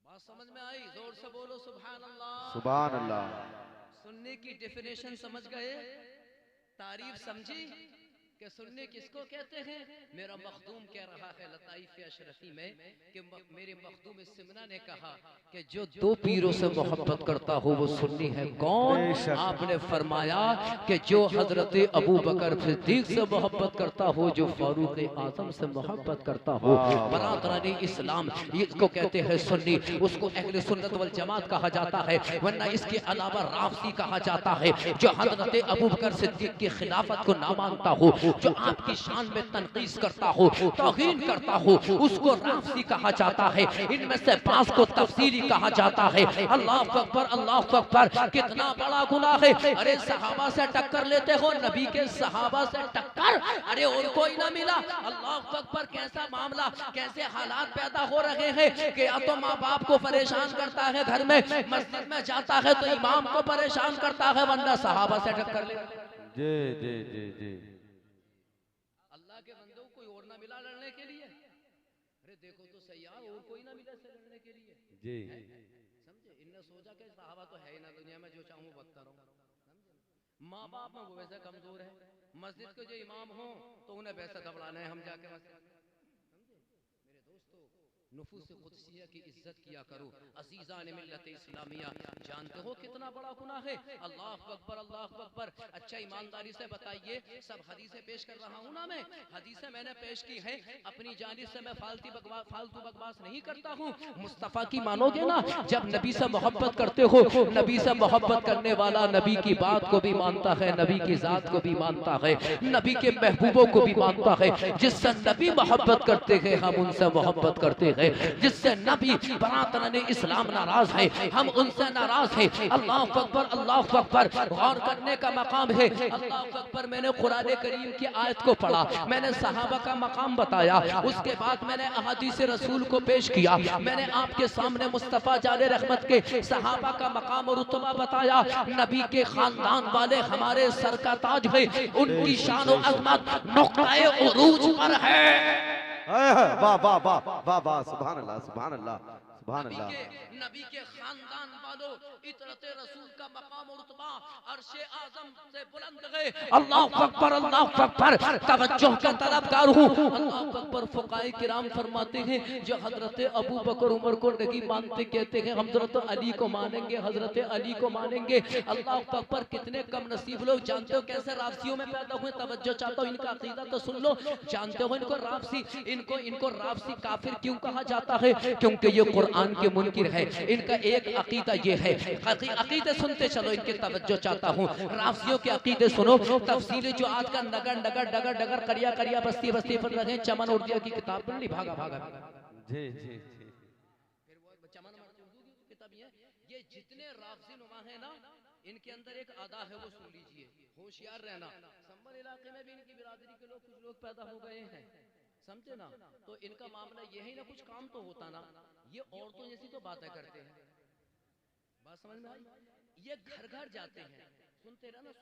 बात समझ में आई? जोर से बोलो सुभान अल्लाह। सुभान अल्लाह। सुन्नी की डेफिनेशन समझ गए, तारीफ समझी कि सुन्नी किसको कहते हैं? मेरा मखदूम कह रहा है लताइफ अशरफी में कि मेरे मखदूम सिमना ने कहा कि जो दो पीरों से मोहब्बत करता हो वो सुन्नी है। कौन? आपने फरमाया कि जो हजरत अबू बकर सिद्दीक से मोहब्बत करता हो, जो फारूक आजम से मोहब्बत करता हो। बरादरानी इस्लाम इसको कहते हैं सुन्नी, उसको अहले सुन्नत वल जमात कहा जाता है। वरना इसके अलावा राफसी कहा जाता है, जो हजरत अबू बकर सिद्दीक की खिलाफत को ना मानता हो, जो आपकी शान में तनकीस करता हो, तौहीन करता हो, उसको राफसी कहा जाता है। इनमें से पांच को तफसीली कहा जाता है। अल्लाह अकबर, अल्लाह अकबर, कितना बड़ा गुनाह है। अरे सहाबा से टक्कर लेते हो, नबी के सहाबा से टक्कर, अरे और कोई ना मिला। अल्लाह अकबर, कैसा मामला, कैसे हालात पैदा हो रहे हैं कि या तो माँ बाप को परेशान करता है, घर में मस्जिद में जाता है तो इमाम को परेशान करता है, वरना सहाबा से टक्कर ले। जी जी जी जी। के बंदों कोई और ना मिला लड़ने के लिए? अरे देखो तो सही यार, और कोई ना मिला से लड़ने के लिए जी। समझे? इनने सोचा कि सहाबा तो है ही ना दुनिया में, जो चाहूं बकता रहूं। समझे? माँ बाप में वो वैसे कमजोर है, मस्जिद के जो इमाम हो तो उन्हें वैसे घबराना है, हम जाके मस्जिद। समझे मेरे दोस्तों, नुफूस कुदसिया की इज्जत किया करो। अजीजान मिल्लत इस्लामिया, जानते हो कितना बड़ा गुनाह है? अल्लाह अकबर, अल्लाह अकबर। अच्छा ईमानदारी से बताइए, सब हदीसें पेश कर रहा हूँ ना मैं, हदीसें मैंने पेश की है, अपनी जानिब से मैं फालतू बकवास नहीं करता हूँ। मुस्तफ़ा की मानोगे ना? जब नबी से मोहब्बत करते हो, नबी से मोहब्बत करने वाला नबी की बात को भी मानता है, नबी की जात को भी मानता है, नबी के महबूबों को भी मानता है। जिससे नबी मोहब्बत करते हैं हम उनसे मोहब्बत करते हैं, जिससे नबी बरातरने इस्लाम नाराज है हम उनसे नाराज है। अल्लाह अकबर, अल्लाह अकबर। गौर करने का मकाम है। अल्लाह अकबर। मैंने कुरान करीम की आयत को पढ़ा, मैंने सहाबा का मकाम बताया, उसके बाद मैंने अहादीस रसूल को पेश किया, मैंने आपके सामने मुस्तफ़ा जाने रहमत के सहाबा का मकाम और रुतबा बताया। नबी के खानदान वाले हमारे सर का ताज है, उनकी शान और अज़मत नुक़्ता-ए उरूज पर है। वाह वाह वाह वाह वाह, सुभान अल्लाह, सुभान अल्लाह, सुभान अल्लाह। नबी के खानदान वालों इतरते रसूल का मकाम और रुतबा अर्शे आज़म से बुलंद है। अल्लाह अकबर, अल्लाह अकबर। तवज्जो का तलबगार हूँ। अल्लाह अकबर। फुक़हाए किराम फरमाते हैं, जो हजरत अबू बकर उमर को नहीं मानते, कहते हैं हजरत अली को मानेंगे, हजरत अली को मानेंगे। अल्लाह अकबर। कितने कम नसीब लोग, जानते हो कैसे राफसियों में पैदा हुए? तवज्जो चाहता हूँ, इनका अकीदा तो सुन लो। जानते हो इनको राफसी, इनको राफसी काफिर क्यों कहा जाता है? क्योंकि ये कुरान के मुनकिर है। इनका एक अकीदा ये है, अकीदे सुनते चलो, इनके तवज्जो चाहता हूँ। राफसियों के अकीदे सुनो, तफसील जो आज का नगर डगर डगर डगर करिया करिया बस्ती बस्ती पर रहे, चमन उर्दू की किताब पढ़ ली, भागा भागा जी जी। फिर वो चमन उर्दू की किताब ये जितने राफसी नुमा है ना, इनके अंदर एक अदा है, वो सुन लीजिए, होशियार रहना। कंबल इलाके में भी इनकी बिरादरी के लोग कुछ लोग पैदा हो गए हैं, समझे ना। तो इनका मामला ये है ना, कुछ काम तो होता ना, ये औरतों जैसी तो बातें करते हैं। बात समझ में आई? ये घर घर जाते हैं, सुनते रहना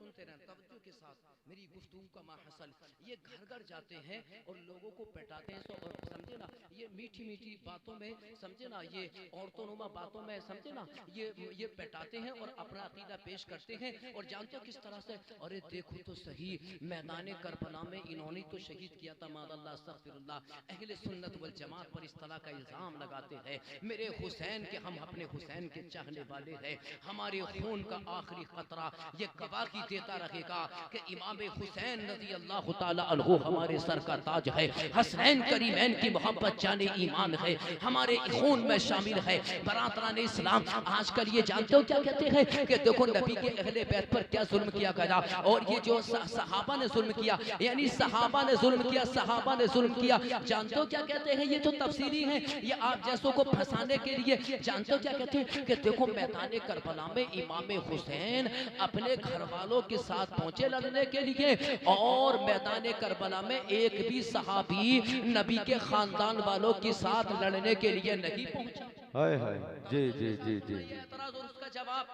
तवज्जो के साथ मेरी गुफ्तगू का माहसल। ये घर घर जाते हैं और लोगों को पेटाते हैं, और समझे ना, ये मीठी मीठी बातों में, समझे ना, ये औरतों नुमा बातों में, समझे ना, ये पेटाते हैं और अपना अकीदा पेश करते हैं। और जानते हो किस तरह से? अरे देखो तो सही, मैदान करबला में इन्होंने तो शहीद किया था, मादल्लाह अस्तगफिरुल्लाह। अहले सुन्नत वल जमात पर इस तरह का इल्जाम लगाते हैं। मेरे हुसैन के, हम अपने हुसैन के चाहने वाले हैं, हमारे खून का आखिरी कतरा ये गवाही देता रहेगा कि इमाम हुसैन रज़ी अल्लाह ताला अन्हु हमारे सर का ताज है। हसनैन करीमैन की मोहब्बत जाने ईमान है, हमारे खून में शामिल है। बरातरान इस्लाम आजकल ये जानते हो क्या कहते हैं कि देखो नबी के अहले बैत पर क्या जुल्म किया गया, और ये जो सहाबा ने जुल्म किया, यानी सहाबा ने जुल्म किया, सहाबा ने जुल्म किया। जानते हो क्या कहते हैं? ये तो तफसीली है, ये आप जैसों को फंसाने के लिए। जानते हो क्या कहते हैं कि देखो मैदान करबला में इमाम हुसैन अपने घर वालों के साथ पहुंचे लड़ने के लिए, और मैदान करबला में एक भी सहाबी नबी के खानदान वालों के साथ लड़ने के लिए नहीं पहुंचा। हाय हाय, जी जी जी जी। एतराज और उसका जवाब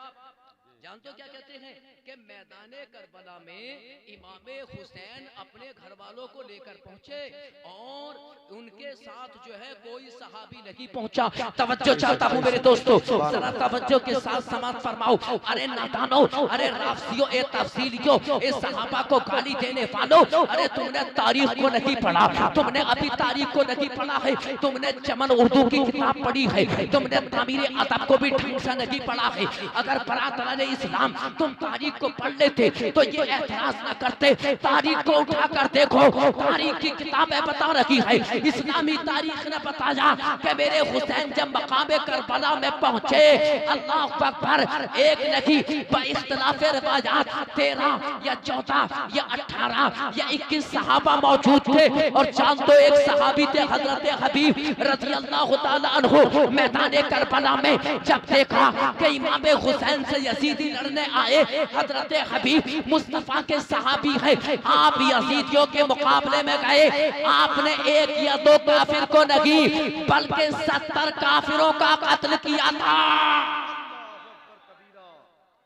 जानते हो क्या कहते हैं कि मैदान करबला में इमाम हुसैन अपने घर वालों को लेकर पहुंचे और उनके साथ जो है कोई सहाबी नहीं पहुंचा। तवज्जो चाहता हूं मेरे दोस्तों, जरा तवज्जो के साथ समाप्त फरमाओ। अरे नादानो, अरे राफसियों, ए तफसीलियों, ए सहाबा को गाली देने वालों, अरे तुमने तारीख को नहीं पढ़ा, तुमने अभी तारीख को नहीं पढ़ा है, तुमने चमन उर्दू की किताब पढ़ी है, तुमने तामीर अदब को भी ठीक से नहीं पढ़ा है। अगर बरातरान इस्लाम तुम तारीख को पढ़ लेते तो ये एतराज न करते। तारीख को उठाकर देखो, तारीख की किताबें बता रही है, इस्लामी तारीख ने बताया कि मेरे हुसैन जब मकामे करबला में पहुंचे, अल्लाह अकबर, एक नहीं इख्तिलाफ रिवायात 13 या 14 या 18 या 21 सहाबा मौजूद थे। और जान तो एक सहाबी थे हजरत हबीब रज़ी अल्लाह ताला अन्हु। मैदान करबला में जब देखा कि इमाम हुसैन से यजीदी लड़ने आए, हजरत हबीब मुस्तफा के सहाबी है, आप यजीदियों के मुकाबले में गए, आपने एक या दो काफिर को नहीं बल्कि 70 काफिरों का कत्ल किया था।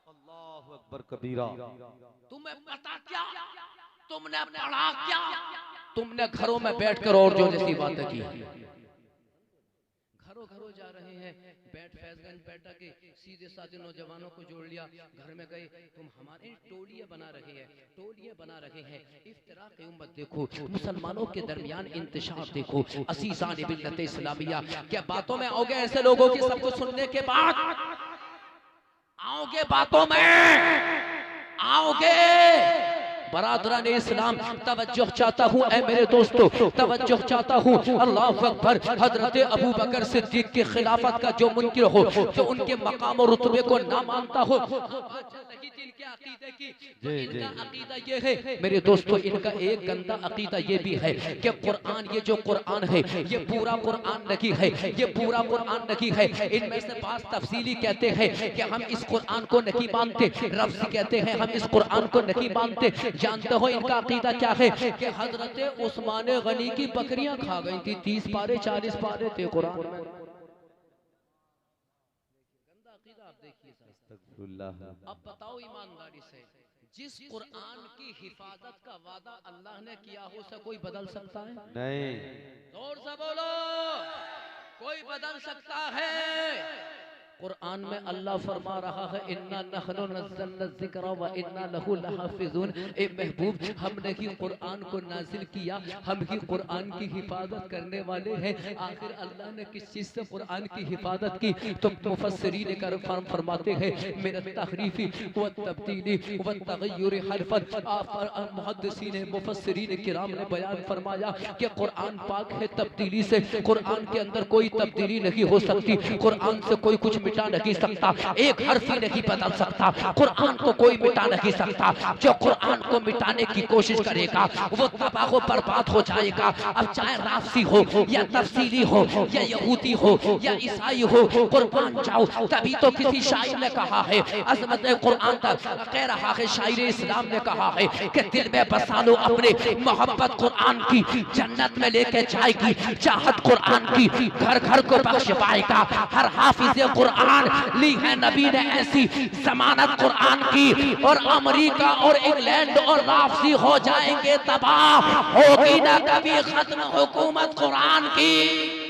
अल्लाहु अकबर कबीरा। तुम्हें पता क्या, तुमने पढ़ा क्या? तुमने घरों में बैठकर और जो जैसी बातें की, घरों घरों जा रहे हैं, बैठ फैजगंज बैठा के सीधे साधे नौजवानों को जोड़ लिया, घर में गए, तुम हमारे टोलियां बना रहे हैं, टोलियां बना रहे हैं। इफ्तिराक उम्मत देखो, मुसलमानों के दरमियान इंतशार देखो, असीसान मिल्लत इस्लामिया। क्या बातों में आओगे ऐसे लोगों की सबको सुनने के बाद? आओगे बातों में? आओगे? बरादरान इस्लाम तवज्जो चाहता हूँ, ऐ मेरे दोस्तों तवज्जो चाहता हूँ। अल्लाह अकबर, हजरत अबू बकर सिद्दीक की खिलाफत का जो मुनकिर हो, जो उनके मकाम और रुतबे को ना मानता हो, इनका अकीदा ये है मेरे दोस्तों, इनका एक गंदा अकीदा ये भी है कि कुरान, ये जो कुरान है ये पूरा कुरान नहीं है, ये पूरा कुरान नहीं है। इनमें से बात तफसीली कहते हैं कि हम इस कुरान को नहीं मानते, रफ्ज़ी कहते हैं हम इस कुरान को नहीं मानते। जानते हो इनका अकीदा क्या है कि हजरत उस्मान गनी की बकरियां खा गई थी, 30 पारे 40 पारे थे कुरान में। गंदा अकीदा आप देखिए। अब बताओ ईमानदारी से, जिस कुरान की हिफाजत का वादा अल्लाह ने किया हो उसे कोई बदल सकता है? नहीं। जोर से बोलो, कोई बदल सकता है? कुरान में अल्लाह फरमा रहा है इन्ना नहनु नज़्ज़लना ज़िक्र व इन्ना लहु लहाफ़िज़ून। ए महबूब, हमने ही कुरान को नाजिल किया, हम ही कुरान की हिफाजत करने वाले हैं। आखिर अल्लाह ने किस चीज़ से कुरान की हिफाजत की? तो मुफस्सिरीन कर फरमाते हैं मेरा तहरीफी व तब्दीली व तग़य्युर हरफन। मुहद्दिसीन मुफस्सिरीन किराम ने बयान फरमाया कि कुरान पाक है तब्दीली से, कुरान के अंदर कोई तब्दीली नहीं हो सकती, कुरान से कोई कुछ मिटा नहीं सकता, एक हर्फ ही नहीं बदल सकता, कुरान को कोई मिटा नहीं सकता। जो कुरान को मिटाने की कोशिश करेगा वो तबाह बर्बाद हो जाएगा। अब चाहे राफसी हो या तफसीली हो या यहूदी हो या ईसाई हो, कुरान जाओ। तभी तो किसी शायर ने कहा है, अज़मत कुरान तक कह रहा है, शायर इस्लाम ने कहा है कि दिल में बसा लो अपने मोहब्बत कुरान की, जन्नत में लेके जाएगी चाहत कुरान की, घर घर को बख्श पाएगा। हर हाफिज कुरान ली है नबी ने ऐसी जमानत कुरान की, और अमेरिका और इंग्लैंड और राफसी हो जाएंगे तबाह, होगी ना कभी खत्म हुकूमत कुरान की।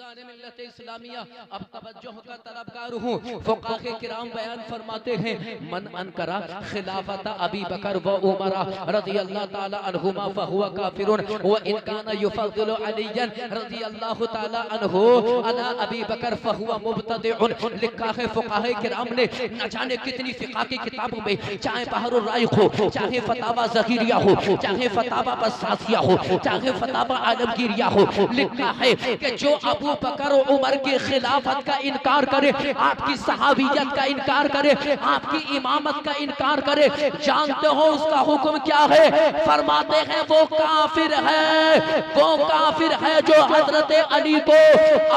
मिल्लत इस्लामिया, अब तवज्जो का तलबगार हूँ। फुक़हा किराम बयान फरमाते हैं, मन अनकरा खिलाफत अबी बकर व उमर रज़ियल्लाहु ताला अन्हुमा फहुवा काफिरुन व इन काना युफद्दिलु अलीयन रज़ियल्लाहु ताला अन्हु अला अबी बकर फहुवा मुब्तदिउन। लिखा है फुक़हा किराम ने, न जाने कितनी फ़िक़ह की किताबों में, चाहे बहरुर राइक़ हो, चाहे फतावा ज़हीरिया हो, चाहे फतावा बस्सासिया हो, चाहे फतावा आलमगीरिया हो, लिखा है कि जो अबू बकर और उमर की खिलाफत का इनकार करे, आपकी सहाबियत का इनकार करे, आपकी इमामत का इनकार करे, जानते हो उसका हुक्म क्या है? फरमाते हैं वो काफिर है, वो काफिर है जो हजरत अली को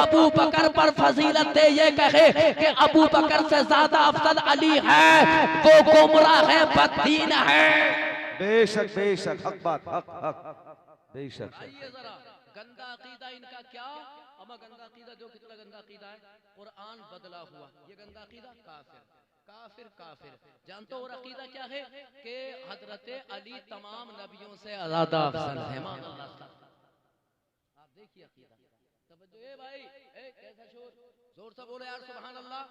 अबू बकर पर फजीलत दे, ये कहे कि अबू बकर से ज्यादा अफजल अली है, वो गुमराह है, बददीन है। बेशक बेशक, हक बात, हक हक, बेशक। गंदा अकीदा इनका क्या? अमा गंदा अकीदा जो कितना गंदा अकीदा है, कुरान बदला हुआ, ये गंदा अकीदा। काफिर काफिर काफिर। जानते हो और अकीदा क्या है? कि हजरत अली तमाम नबियों से ज़्यादा अफजल है। आप देखिए अकीदा, तवज्जो। ए भाई, ए कैसा शोर, जोर से बोलो यार, सुभान अल्लाह,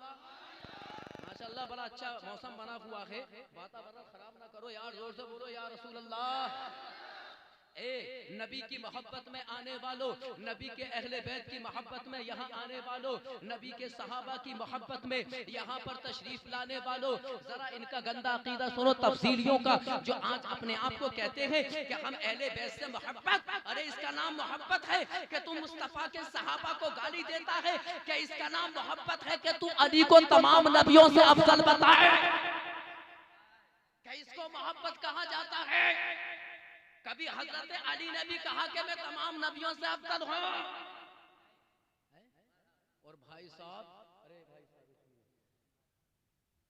माशाअल्लाह, बड़ा अच्छा मौसम बना हुआ है, वातावरण खराब ना करो यार, जोर से बोलो या रसूल अल्लाह। ए नबी की मोहब्बत में आने वालों, नबी के अहले बैत की मोहब्बत में यहाँ आने वालों, नबी के सहाबा की मोहब्बत में यहाँ पर तशरीफ लाने वालों, जरा इनका गंदा अकीदा सुनो तफसीलियों का, जो आज अपने आप को कहते हैं कि हम अहले बैत से मोहब्बत। अरे इसका नाम मोहब्बत है कि तू मुस्तफा के सहाबा को गाली देता है? क्या इसका नाम मोहब्बत है कि तू अली को तमाम नबियों से अफजल बताए? क्या इसको मोहब्बत कहा जाता है? कभी हजरत अली ने भी कहा कि मैं तमाम नबियों से अफजल हूं? और भाई साहब, अरे भाई साहब,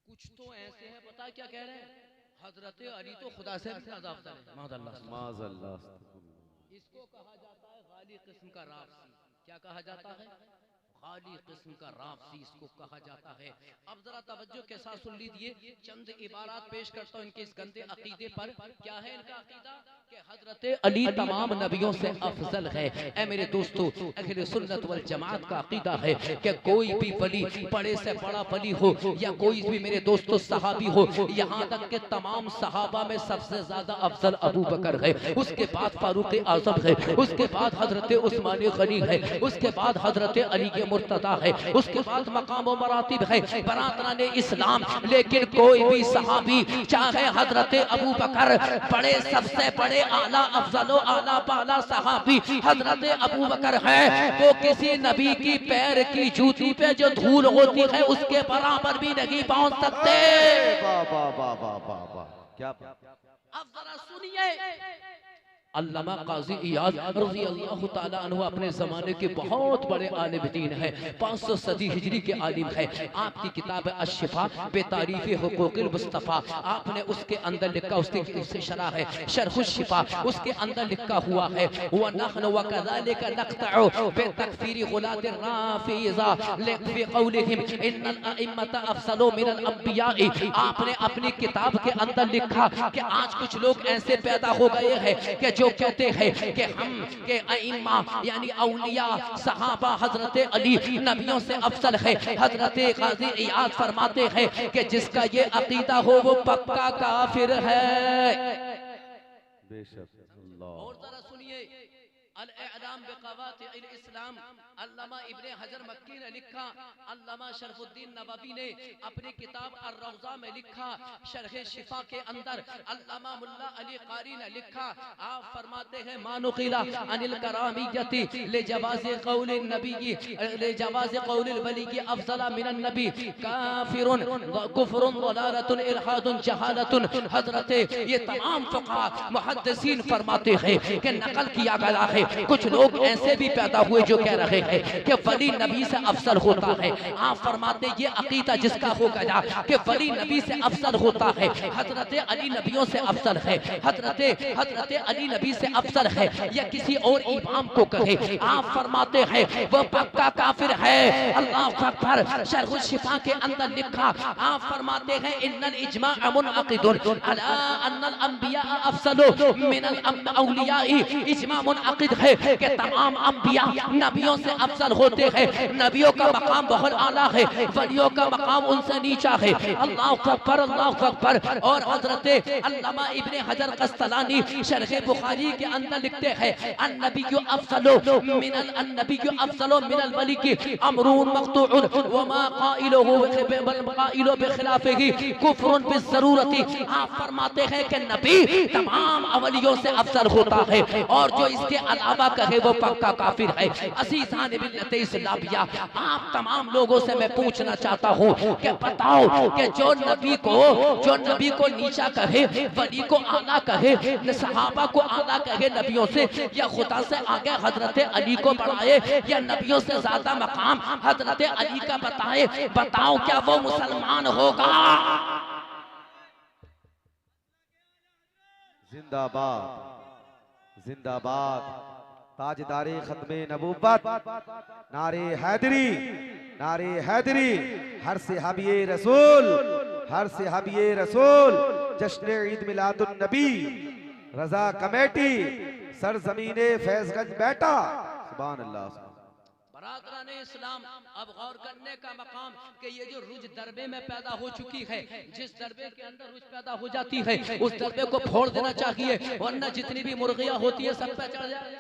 कुछ तो ऐसे हैं, पता क्या कह रहे हैं? हजरत अली तो खुदा से भी ज्यादा अफजल है। माज़अल्लाह। इसको कहा जाता है गाली किस्म का राफसी। क्या कहा जाता है? गाली किस्म का राफसी इसको कहा जाता है। अब जरा तवज्जो के साथ सुन लीजिए, चंद इबारात पेश करता हूं इनके इस गंदे अकीदे पर। क्या है इनका अकीदा? कि हजरत अली तमाम नबियों से अफजल है। ऐ मेरे दोस्तों, अहले सुन्नत वल जमात का अकीदा है कि कोई भी वली, बड़े से बड़ा वली हो या कोई भी मेरे दोस्तों सहाबी हो, यहाँ तक के तमाम सहाबा में सबसे ज्यादा अफजल अबू बकर है, उसके बाद फारूक आज़म है, उसके बाद हजरत उस्मान गनी है, उसके बाद हजरत अली के मुर्तदा है, उसके बाद मकाम व मरातिब है, बरातरान इस्लाम। लेकिन कोई भी सहाबी, चाहे हजरत अबू बकर बड़े, सबसे बड़े आला अफजलो आला पाला सहाबी हजरत अबू बकर है, वो किसी नबी की पैर की जूती पे जो धूल होती है उसके बराबर भी नहीं पहुंच सकते। वाह वाह वाह वाह वाह वाह, क्या। अब जरा सुनिए, अल्लामा काजी इयाज रज़ी अल्लाह ताला अन्हु अपने ज़माने के बहुत बड़े आलिम दीन है, 500 सदी हिजरी के आलिम है। आपकी किताब अश-शिफा बेतारीफ़ हुकूक़िल मुस्तफ़ा, आपने उसके अंदर लिखा, उसकी शरह है शरह-उश-शिफा, उसके अंदर लिखा हुआ है व नहनु व कज़ालिका नक़तउ बितकफ़ीरि गुलात राफ़िज़ा लिक़फ़ी क़ौलिहिम इन्नल अइम्मता अफ़ज़लु मिनल अंबिया'i। आपने अपनी किताब के अंदर लिखा कि आज कुछ लोग ऐसे पैदा हो गए हैं कि जो कहते हैं कि हम के अइम्मा यानी औलिया सहाबा हजरत अली नबियों से अफजल है। हजरत काज़ी इयाद फरमाते हैं कि जिसका ये अकीदा हो वो पक्का काफिर है। बेशक। और जरा सुनिए, अल-इअलाम बिक़वातिइल इस्लाम अल्लामा इब्ने हजर मक्की ने लिखा, अल्लामा शरफुद्दीन नववी ने अपनी किताब अर-रौज़ा में लिखा, शरह शिफा के अंदर अल्लामा मुल्ला अली कारी ने लिखा। आप फरमाते हैं मानुकिला अनिल करामियती ले जवाज़े क़ौल नबी ले जवाज़े क़ौल वली की अफ़ज़ल मिनन नबी काफिरुन कुफ्रुन दलालतुन इल्हादुन जहालतुन। हज़रत ये तमाम फुक़हा मुहद्दिसीन फरमाते हैं कि नकल किया गया है, कुछ लोग ऐसे भी पैदा हुए जो कह रहे हैं कि वली नबी से अफसल होता है। आप फरमाते ये अकीदा जिसका हो गया कि वली नबी से अफसल होता है, हजरत अली नबियों से अफसल है, हजरत अली नबी से अफसल है, या किसी और इमाम को कहे, आप फरमाते हैं वो पक्का काफिर है। अल्लाह अकबर। शरह शिफा के अंदर लिखा, आप फरमाते हैं इन्नल इज्मा मुनअक़िदुन अला अन्नल अंबिया अफसलु मिनल औलिया। इज्मा मुनअक़िद है कि तमाम अंबिया नबियों से अफसल होते हैं, नबियों का मकाम बहुत आला है, वलियों का मकाम उनसे नीचा है। अल्लाह अकबर, अल्लाह अकबर। और हजरत अल्लामा इब्ने हजर क़स्तलानी शरह बुखारी के अंदर लिखते हैं अन्नबिय्यु अफसलु मिनल वली की अमरुन मक़तूउन व मा क़ाइलुहु बिखिलाफिही कुफ्रुन बिज़रूरति। आप फरमाते हैं कि नबी तमाम अवलियों से अफसल होता है और जो इसके अलावा कहे वो पक्का काफिर है। अज़ीज़ान मिल्लत इस्लामिया, आप तमाम लोगों से मैं पूछना चाहता हूँ कि बताओ कि जो नबी को नीचा कहे, वली को आला कहे, सहाबा को आला कहे नबियों से, या खुदा से आगे हजरत अली को बढ़ाए, या नबियों से ज्यादा मकाम हजरत अली का बताए, बताओ क्या वो मुसलमान होगा? जिंदाबाद जिंदाबाद। ताजदारे खत्मे नबूवत नारे हैदरी, नारे हैदरी। हर सहाबिये रसूल, हर सहाबिये रसूल। जश्न ईद मिलादुन नबी रजा कमेटी सरजमीने फैजगंज बैठा। सुभान अल्लाह। बरादराने इस्लाम, अब गौर करने का मकाम कि ये जो रुज दरबे में पैदा हो चुकी है, जिस दरबे के अंदर रुज पैदा हो जाती है उस दरबे को फोड़ देना चाहिए, वरना जितनी भी मुर्गियां होती है सब पे चढ़ जाए।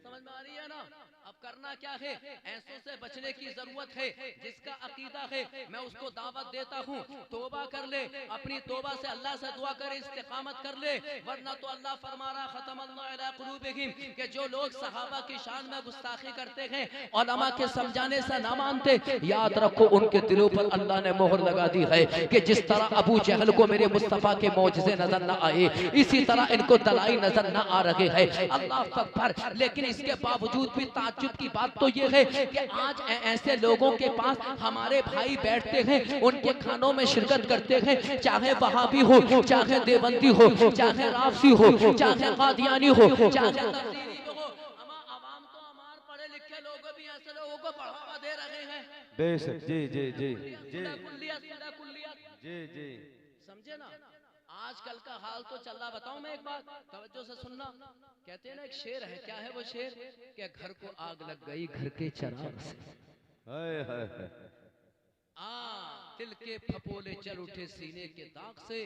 समझ में आ रही है ना? अब करना क्या है, ऐसों से बचने की जरूरत है। जिसका अकीदा है मैं उसको दावत देता हूँ, तौबा कर ले, अपनी तौबा से अल्लाह से दुआ करे, इस्तिकामत कर ले, वरना तो अल्लाह फरमा रहा खतमल्लाहु अला कुलूबिहिम कि जो लोग सहाबा की शान में गुस्ताखी करते हैं, उलमा के समझाने से ना मानते, याद रखो उनके दिलों पर अल्लाह ने मोहर लगा दी है कि जिस तरह अबू जहल को मेरे मुस्तफा के मौजज़े नजर न आए, इसी तरह इनको दलाई नजर न आ रहे हैं। अल्लाह अकबर। लेकिन इसके बावजूद भी ताज्जुब की बात तो ये है कि आज ऐसे लोगों के पास हमारे भाई बैठते हैं, उनके खानों में शिरकत करते हैं, चाहे वहाबी हो, चाहे देवबंदी हो, चाहे राफसी हो, चाहे कादियानी हो, चाहे तब्लीगी हो। अवाम तो हमारे पढ़े लिखे लोग भी ऐसे लोगों को बढ़ावा दे रहे हैं। बेशक। जी जी जी जी जी जी। समझे ना? आजकल का हाल तो चल रहा। बताऊं मैं एक बात, तवज्जो से सुनना। कहते हैं ना एक शेर है, क्या है वो शेर? कि घर को आग लग गई घर के चिराग से। हाय हाय हाय। दिल के फपोले चल उठे सीने के दाग से,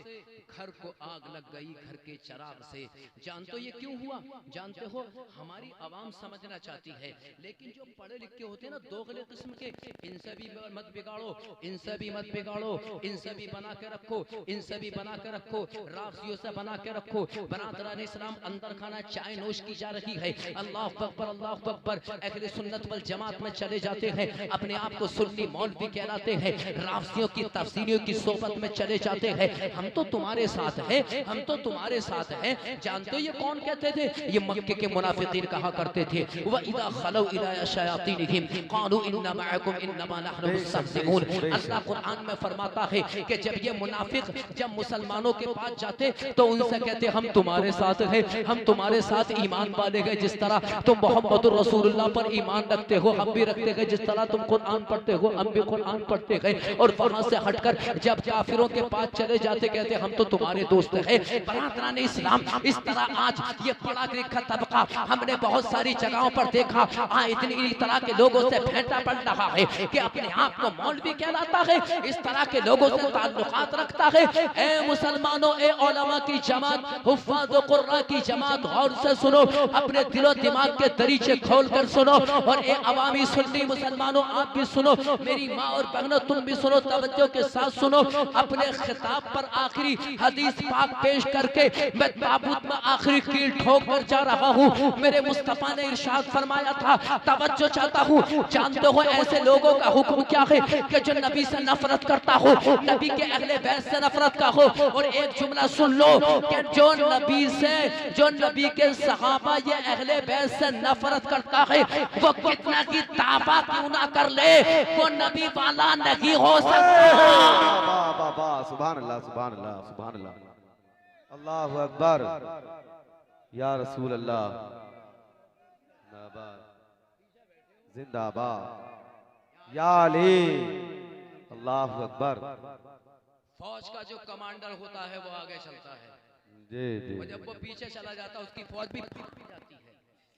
घर को आग लग गई घर के चिराग से। जानते हो ये क्यों हुआ? जानते हो? हमारी आवाम समझना चाहती है, लेकिन जो पढ़े लिखे होते हैं ना दोगले किस्म के, इनसे भी मत बिगाड़ो, इनसे भी मत बिगाड़ो, इनसे भी बना के रखो, इनसे भी बना के रखो, राफसियों से बना के रखो। बरादरान इस्लाम, अंदर खाना चाय नोश की जा रही है। अल्लाह अकबर, अल्लाह अकबर। अहले सुन्नत वल जमात में चले जाते हैं, अपने आप को सुन्नी मौलवी कहलाते हैं, राफसियों की तफसीरियों की सोबत में चले जाते हैं। हम तो तुम्हारे साथ हैं, हम तो तुम्हारे साथ हैं। जानते हो ये कौन कहते थे? ये मक्के के मुनाफिकीन कहा करते थे। व इदा खलौ इला शयातीनिहिम क़ालू इन्ना मअकुम इन्नमा नहनु मुस्तहज़िऊन। अल्लाह कुरान में फरमाता है कि जब ये मुनाफिक जब मुसलमानों के पास जाते तो उनसे कहते हम तुम्हारे साथ हैं, हम तुम्हारे साथ ईमान वाले हैं। जिस तरह तुम मोहम्मद रसूलुल्लाह पर ईमान रखते हो हम भी रखते हैं, जिस तरह तुम कुरान पढ़ते हो हम भी कुरान पढ़ते हैं। और वहां से हटकर जब काफिरों के पास चले जाते कहते हम तो तुम्हारे दोस्त हैं। बरादरान इस्लाम, इस तरह आज ये पढ़ा लिखा तबका हमने बहुत सारी जगहों पर देखा, इतनी तरह के लोगों से फेंटा पड़ रहा है कि अपने आप को मौलवी कहलाता है, इस तरह के लोगों से ताल्लुकात रखता है। ए मुसलमानों, ए उलमा की जमात, हुफ्फाज़ व कुर्रा की जमात, गौर से सुनो, अपने दिलो दिमाग के दरीचे खोल कर सुनो, और ए अवामी सुन्नी मुसलमानों आप भी सुनो, मेरी माँ और बहनों तुम भी सुनो, तवज्जो के साथ सुनो। अपने खिताब पर आखिरी हदीस पाक पेश करके मैं ताबूत में आखिरी कील ठोक कर जा रहा हूँ। मेरे मुस्तफा ने इरशाद फरमाया था, तवज्जो चाहता हूँ, जानते हो ऐसे लोगों का हुक्म क्या है कि जो नबी से नफरत करता हो, नबी के अहले बैत से नफरत का हो। और एक जुमला सुन लो कि जो नबी के सहाबा ये अहले बैत से नफरत करता है, वो कितना की दावा क्यों ना कर ले, वो नबी वाला नहीं हो सकता। सुभान अल्लाह, सुभान अल्लाह, सुभान अल्लाह, अल्लाहु अकबर, या रसूल अल्लाह, जिंदाबाद, या अली, अल्लाहु अकबर। फौज का जो कमांडर होता है वो आगे चलता है, जी जी, और जब वो पीछे चला जाता है उसकी फौज भी पीछे जाती है।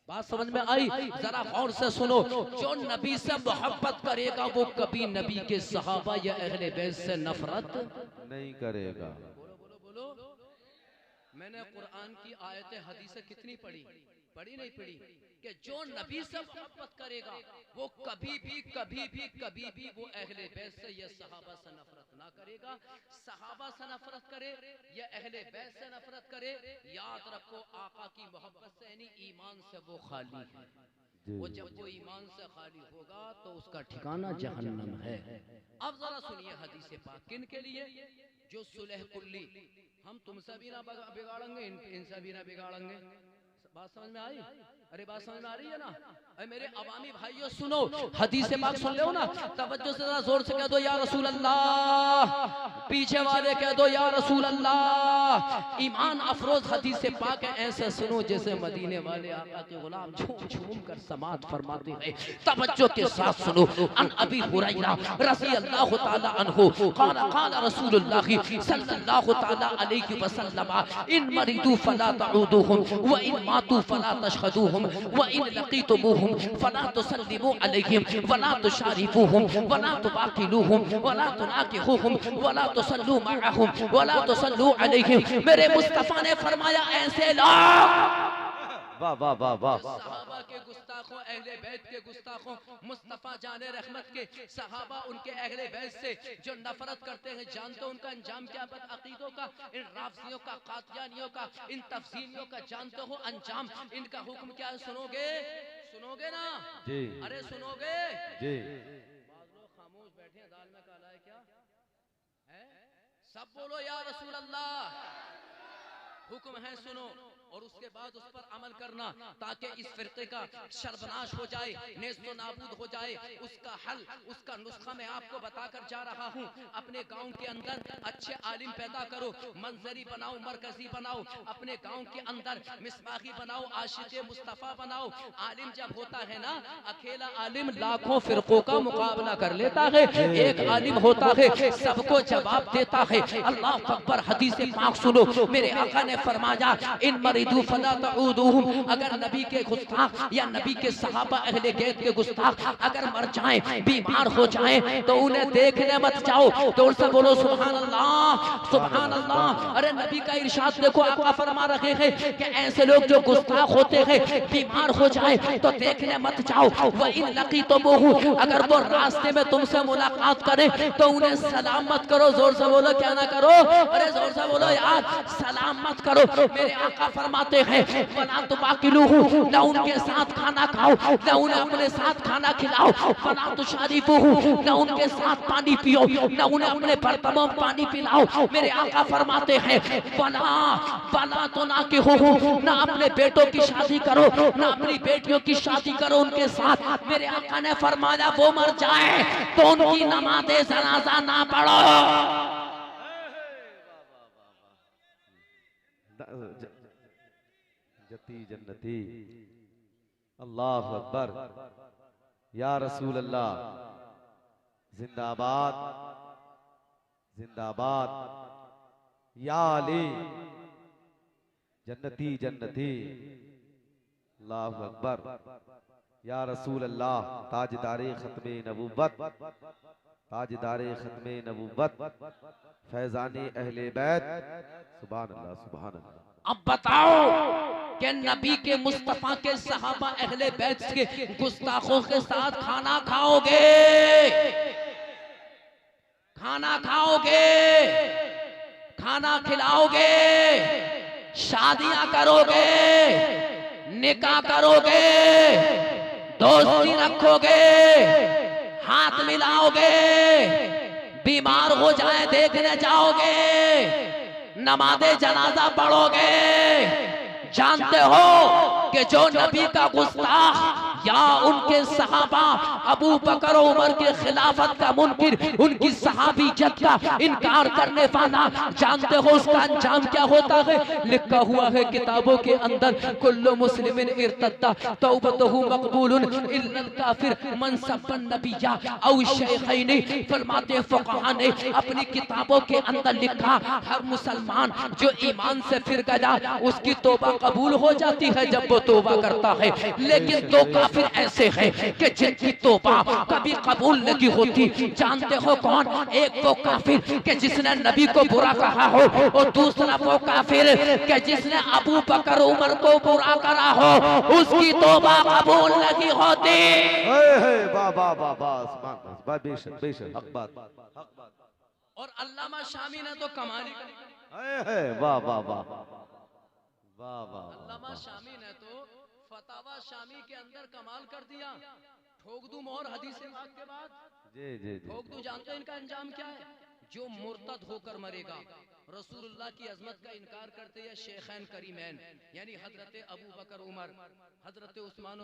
बात समझ में आई? जरा गौर से सुनो, जो नबी से मोहब्बत करेगा वो कभी नबी के सहाबा या अहले बैत से नफरत नहीं करेगा। बोलो बोलो बोलो। मैंने कुरान की आयतें हदीसें कितनी पढ़ी नहीं पढ़ी कि जो नबी से मोहब्बत करेगा वो कभी भी वो अहले बैत से या सहाबा से नफरत ना करेगा। सहाबा से नफरत करे या अहले बैत से नफरत करे, याद रखो आका की मोहब्बत से यानी ईमान से वो खाली है। वो जब वो ईमान से खाली होगा तो उसका ठिकाना जहन्नम है। अब जरा सुनिए हदीस पाक किन के लिए, जो सुलह कुल्ली, हम तुमसे भी ना बिगाड़ेंगे, इनसे भी ना बिगाड़ेंगे। बात समझ में आई? अरे बात समझ में आ रही है ना? अरे मेरे अवामी भाइयों सुनो, हदीस पाक सुन लो ना, तवज्जो से जरा जोर से कह दो या रसूल अल्लाह, पीछे वाले कह दो या रसूल अल्लाह। ईमान अफरोज हदीस पाक है, ऐसे सुनो जैसे मदीने वाले आका के गुलाम झूम झूम कर समात फरमाते हैं। तवज्जो के साथ सुनो। अन अबी हुरैरा रज़ियल्लाहु ताला अन्हु क़ाला क़ाला रसूलुल्लाह सल्लल्लाहु ताला अलैहि वसल्लम इन मरीदू फला तऊदुहुम व इन मातू फला तशहदुहुम व इन लकीतुमुहुम फला तुसल्लिमू अलैहिम वला तुशारिफुहुम वला तुबाकिलुहुम वला तुनाकिहुहुम वला तुसल्लू मअहुम वला तुसल्लू अलैहिम। मेरे मुस्तफा ने फरमाया ऐसे लोग, वाह वाह वाह वाह, सहाबा के गुस्ताखों, अहले बैत के गुस्ताखों, मुस्तफा जाने रहमत के सहाबा उनके अहले बैत से जो नफरत करते हैं, जानते हो उनका अंजाम क्या? बदअकीदों का, इन राफजियों का, कादियानियों का, इन तफसीलियों का जानते हो अंजाम, इनका हुक्म क्या है? सुनोगे ना जी, अरे सुनोगे जी, बाज लोग खामोश बैठे हैं, दाल में काला है क्या है? सब बोलो या रसूल अल्लाह। हुक्म है सुनो, और उसके बाद उस पर अमल करना, ताकि इस फिरके का शर्बनाश हो जाए, नेस्तो नाबूद हो जाए। उसका हल, उसका नुस्खा मैं आपको बताकर जा रहा हूँ। अपने गांव के अंदर अच्छे आलिम पैदा करो, मंजरी बनाओ, मरकजी बनाओ, अपने गांव के अंदर मिसबाही बनाओ, आशिक़े मुस्तफ़ा बनाओ। आलिम जब होता है ना, अकेला आलिम लाखों फिरकों का मुकाबला कर लेता है, एक आलिम होता है सबको जवाब देता है। अल्लाह अकबर। हदीस पाक सुनो, मेरे आका ने फरमाया इन मरीदू फला तऊदुहुम, अगर नबी के गुस्ताख या नबी के सहाबा अहले बैत के गुस्ताख अगर मर जाएं, बीमार हो जाएं, तो उन्हें देखने मत जाओ। तो उनसे बोलो सुभान अल्लाह, सुभान अल्लाह। अरे नबी का इरशाद देखो, आका फरमा रहे हैं कि ऐसे लोग जो गुस्ताख होते हैं, बीमार हो जाए तो देखने मत जाओ। व इन लकीतुमुहु, अगर वो रास्ते में तुमसे मुलाकात करे तो उन्हें सलाम मत करो। जोर से बोलो, क्या ना करो? अरे जोर से बोलो यार, सलाम मत करो। मेरे आका फरमाते हैं वला तुबाकिलुहु, ना उनके साथ खाना खाओ, ना उन्हें अपने साथ खाना खिलाओ। वला तुशारिफुहु, ना उनके साथ पानी पियो, ना उन्हें अपने बर्तनों में पानी पिलाओ। मेरे आका फरमाते हैं वला तुनाकिहुहु, ना अपने बेटों की शादी करो, ना अपनी बेटियों की शादी करो उनके साथ। मेरे आका ने फरमाया वो मर जाए तो उनकी नमाज़े जनाजा ना पढ़ो। जती जन्नती, अल्लाहु अकबर, या रसूल अल्लाह, जिंदाबाद, जिंदाबाद या अली जन्नती जन्नती अल्लाहु अकबर या रसूल अल्लाह ताजदारे खत्मे नबूवत ताजदारे खत्मे नबूवत फैजाने अहले बैत सुभान अल्लाह सुभान अल्लाह। अब बताओ कि नबी के मुस्तफा के सहाबा अहले बैत के गुस्ताखों के साथ खाना खाओगे, खाना खाओगे, खाना खिलाओगे, शादियां करोगे, निकाह करोगे, दोस्ती रखोगे, हाथ मिलाओगे, बीमार हो जाए देखने जाओगे, नमाज़े जनाजा पढ़ोगे। जानते हो कि जो नबी का गुस्ताख या उनके सहाबा अबू बकर और उमर के खिलाफत का मुनकिर, उनकी सहाबीयत का इनकार करने वाला, जानते हो उसका अंजाम क्या होता है? लिखा हुआ है किताबों के अंदर, कुल्लु मुस्लिमिन इर्तद्दा तौबतहु मकबूलुन इल्लल काफिर मन सब्बन नबिया औ शैखैनी। फरमाते फुक़हा ने अपनी किताबों के अंदर लिखा, हर मुसलमान जो ईमान से फिर गया उसकी तौबा कबूल हो जाती है जब वो तौबा करता है, लेकिन दो काफिर ऐसे हैं कि जिनकी तौबा कभी कबूल नहीं होती। जानते हो कौन? एक वो काफिर कि जिसने नबी को बुरा कहा हो, और दूसरा वो काफिर कि जिसने अबू बकर उमर को बुरा करा हो, उसकी तौबा कबूल नहीं होती। वाह वाह वाह वाह बेशक बेशक हक बात। और अल्लामा शामी ने तो कमाल ही वाह वाह वाह वाह वाह। अल्लामा शामी ने तो फतावा शामी के अंदर कमाल कर दिया। ठोक दूं मोहर हदीस पाक के बाद, जी जी ठोक दूं। जानते हो इनका अंजाम क्या है? जो मुर्तद होकर मरेगा, रसूलुल्लाह की अजमत का इनकार करते हैं शेखैन करीमैन यानी हजरत अबू बकर उमर, हजरत उस्मान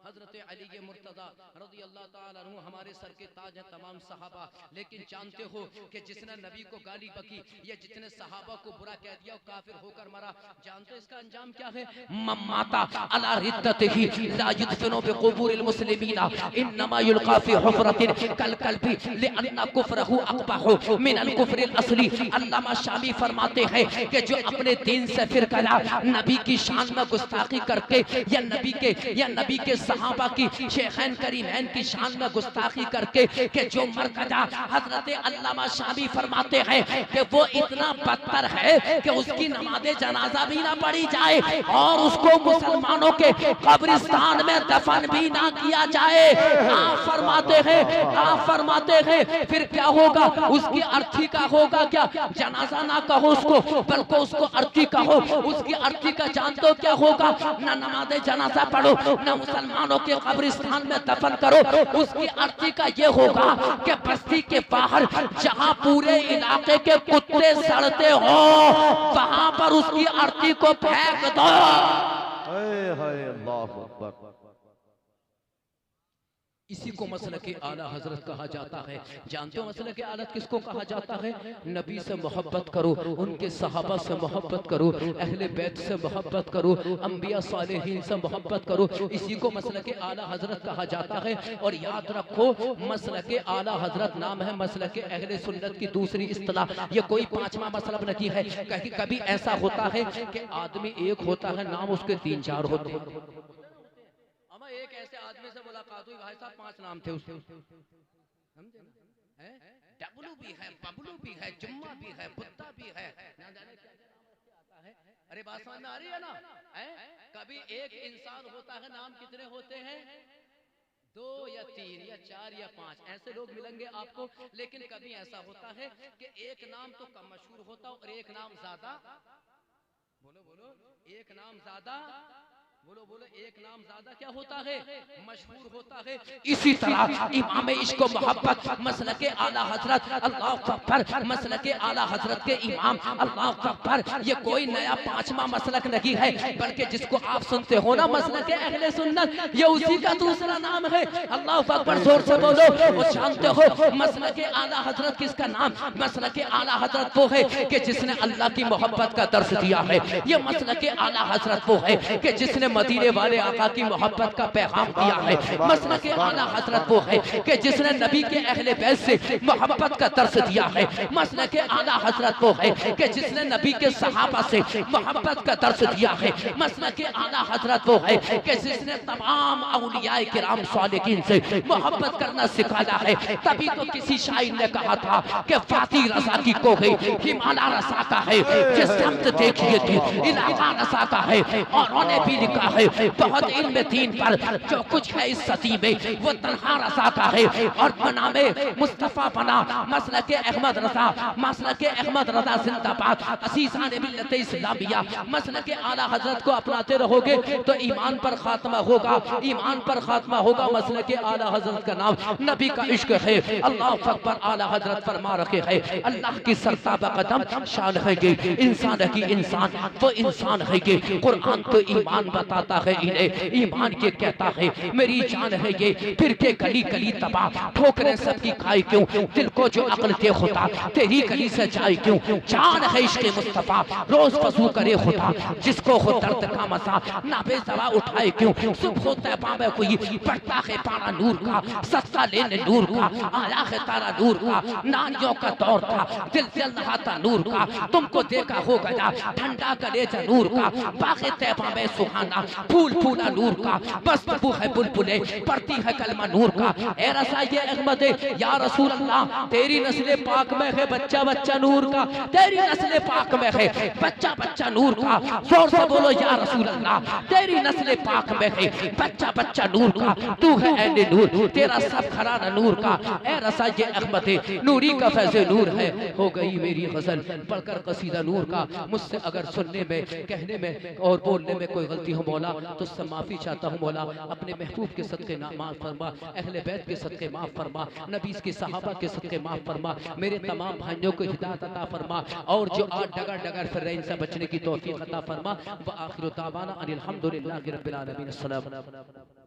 हजरत अली मुर्तदा रज़ी अल्लाह ताला अन्हु हमारे सर के ताज हैं तमाम सहाबा। लेकिन जानते हो कि जिसने नबी को गाली बकी या जितने सहाबा को बुरा कह दिया वो काफिर होकर मरा। जानते हो इसका अंजाम क्या है? मम्माता अला रिद्दतिही ला युदफिनु बिक़ुबूरिल मुस्लिमीना इन्नमा युल्क़ा फी हुफ़रतिन कल कल्बी लिअन्ना कुफ्रहु अक़बहु मिनल कुफ्रिल असली। अल्लामा शामी फरमाते हैं कि जो अपने दीन से फिर गया, नबी की शान में गुस्ताखी करके या नबी के सहाबा की शेखैन करीमैन की शान में गुस्ताखी करके कि जो मर गया, हजरत अल्लामा शामी फरमाते हैं कि वो इतना बदतर है कि उसकी नमाज़े जनाजा भी ना पढ़ी जाए और उसको मुसलमानों के कब्रिस्तान में दफन भी ना किया जाए। आप फरमाते हैं फिर क्या होगा? उसकी अर्थी का होगा क्या? जनाजा ना कहो उसको, बल्कि उसको अर्थी कहो। उसकी अर्थी का जानते हो क्या होगा? ना नमाज़े जनाजा पढ़ो, ना मुसलमानों के कब्रिस्तान में दफन करो। उसकी अर्थी का ये होगा कि बस्ती के बाहर जहाँ पूरे इलाके के कुत्ते सड़ते हो, वहां पर उसकी अर्थी को फेंक दो। अल्लाहु अकबर। इसी को मसलके आला हजरत कहा जाता है। जानते हो मसलके आला किसको कहा जाता है? नबी से मोहब्बत करो, उनके सहाबा से मोहब्बत करो, अहले बैत से मोहब्बत करो, अंबिया सालेहीन से मोहब्बत करो। इसी को मसलके आला हजरत कहा जाता है। और याद रखो मसलके आला हजरत नाम है मसलके अहले सुन्नत की दूसरी इस्तिलाह। ये कोई पांचवा मसलब नहीं है। कभी ऐसा होता है कि आदमी एक होता है, नाम उसके 3-4 होते हैं। एक ऐसे आदमी से मुलाकात हुई, भाई साहब 5 नाम थे उसके, समझे ना? डबलू भी है, बबलू भी है, जुम्मा भी है, बुद्धा भी है, ना जाने क्या आता है। अरे बात समझ में आ रही है ना? कभी एक इंसान होता है, नाम कितने होते हैं? 2 या 3 या 4 या 5 ऐसे लोग मिलेंगे आपको। लेकिन कभी ऐसा होता है कि एक नाम तो कम मशहूर होता और एक नाम ज्यादा, बोलो एक नाम ज्यादा, बोलो एक नाम ज्यादा क्या होता है? मशहूर होता है। इसी तरह इमाम इश्क मोहब्बत मसलके आला हजरत अल्लाह अकबर, मसलके आला हजरत के इमाम अल्लाह अकबर, ये कोई नया 5वां मसलक नहीं है, बल्कि जिसको आप सुनते हो ना मसलके अहले सुन्नत, ये उसी का दूसरा नाम है। अल्लाह अकबर जोर से बोलो। और जानते हो मसलके आला हजरत किसका नाम? मसलके आला हजरत वो है कि जिसने अल्लाह की मोहब्बत का दर्स दिया है। ये मसलके आला हजरत वो है कि जिसने मदीने वाले आका की मोहब्बत का पैगाम दिया है। मसलक आला हजरत वो है कि जिसने नबी के अहले बैत से मोहब्बत का दर्स दिया है। मसलक आला हजरत वो है कि जिसने नबी के सहाबा से मोहब्बत का दर्स दिया है। मसलक आला हजरत वो है कि जिसने तमाम औलियाए किराम सालिकीन से मोहब्बत करना सिखाया है। तभी तो किसी शायर ने कहा था कि फाती रसा की कोई हिमालय रसाता है, जिस शब्द देखिए थी इलाका रसाता है। और उन्होंने भी लिखा है बहुत इल्म दीन पर जो कुछ है इस सदी में वो तन्हा रसाता है। और बनामे मुस्तफा बना मसलक अहमद रजा, मसलक अहमद रजा जिंदाबाद। असीसान मिल्लत इस्लामिया मसलक आला हजरत को अपनाते रहोगे तो ईमान पर खात्मा होगा, ईमान पर खात्मा होगा। मसलक आला हजरत का नाम नबी का इश्क है। अल्लाह अकबर। आला हजरत फरमा रखे है अल्लाह की सरताबा कदम शान है ये इंसान की इंसान वो इंसान है ये। कुरान तो ईमान बताता है इन्हें, ईमान के कहता है मेरी जान है ये। फिर के गली गली तबाह ठोकरे सबकी खाई क्यों, दिल को जो अक्ल दे खुदा तेरी गली से जाए क्यों। जान है इश्क मुस्तफा रोज वजू करे खुदा, जिसको हो दर्द का मसा नाबे दवा उठाए क्यों। सुबह तैबा में कोई पड़ता है पारा नूर का, सस्ता लेने नूर का आया है तारा नूर का। नारियों का दौर था दिल जल रहा था नूर का, तुमको देखा हो गया ठंडा कलेजा नूर का। बाग़े तैबा में सुहाना फूल फूला नूर का, बस बू है बुलबुले पड़ती है कलमा नूर का। ए रसा ये अहमद या रसूल अल्लाह तेरी नस्ल पाक में है बच्चा बच्चा नूर का, तेरी नस्ल पाक में है बच्चा बच्चा नूर का। जोर से बोलो या रसूल अल्लाह तेरी नस्ल पाक में है बच्चा बच्चा नूर का। तू है ऐने नूर तेरा सब खराना नूर का। ए रसा ये अहमद नूरी का फैज़े नूर है। हो गई मेरी गजल पढ़कर कसीदा नूर का। मुझसे अगर सुनने में कहने में और बोलने में कोई गलती हो मौला तो उससे माफी चाहता हूँ मौला। अपने महबूब के सदके माफ फरमा, अहले बैत के सदके माफ फरमा, नबी के सहाबा के सदके माफ फरमा। मेरे तमाम भाइयों को हिदायत अता फरमा और जो आज डगर डगर फिर रहे इनसे बचने की तौफीक अता फरमा। व आखिर दावाना अनिल हम्दुलिल्लाहि रब्बिल आलमीन। अस्सलाम।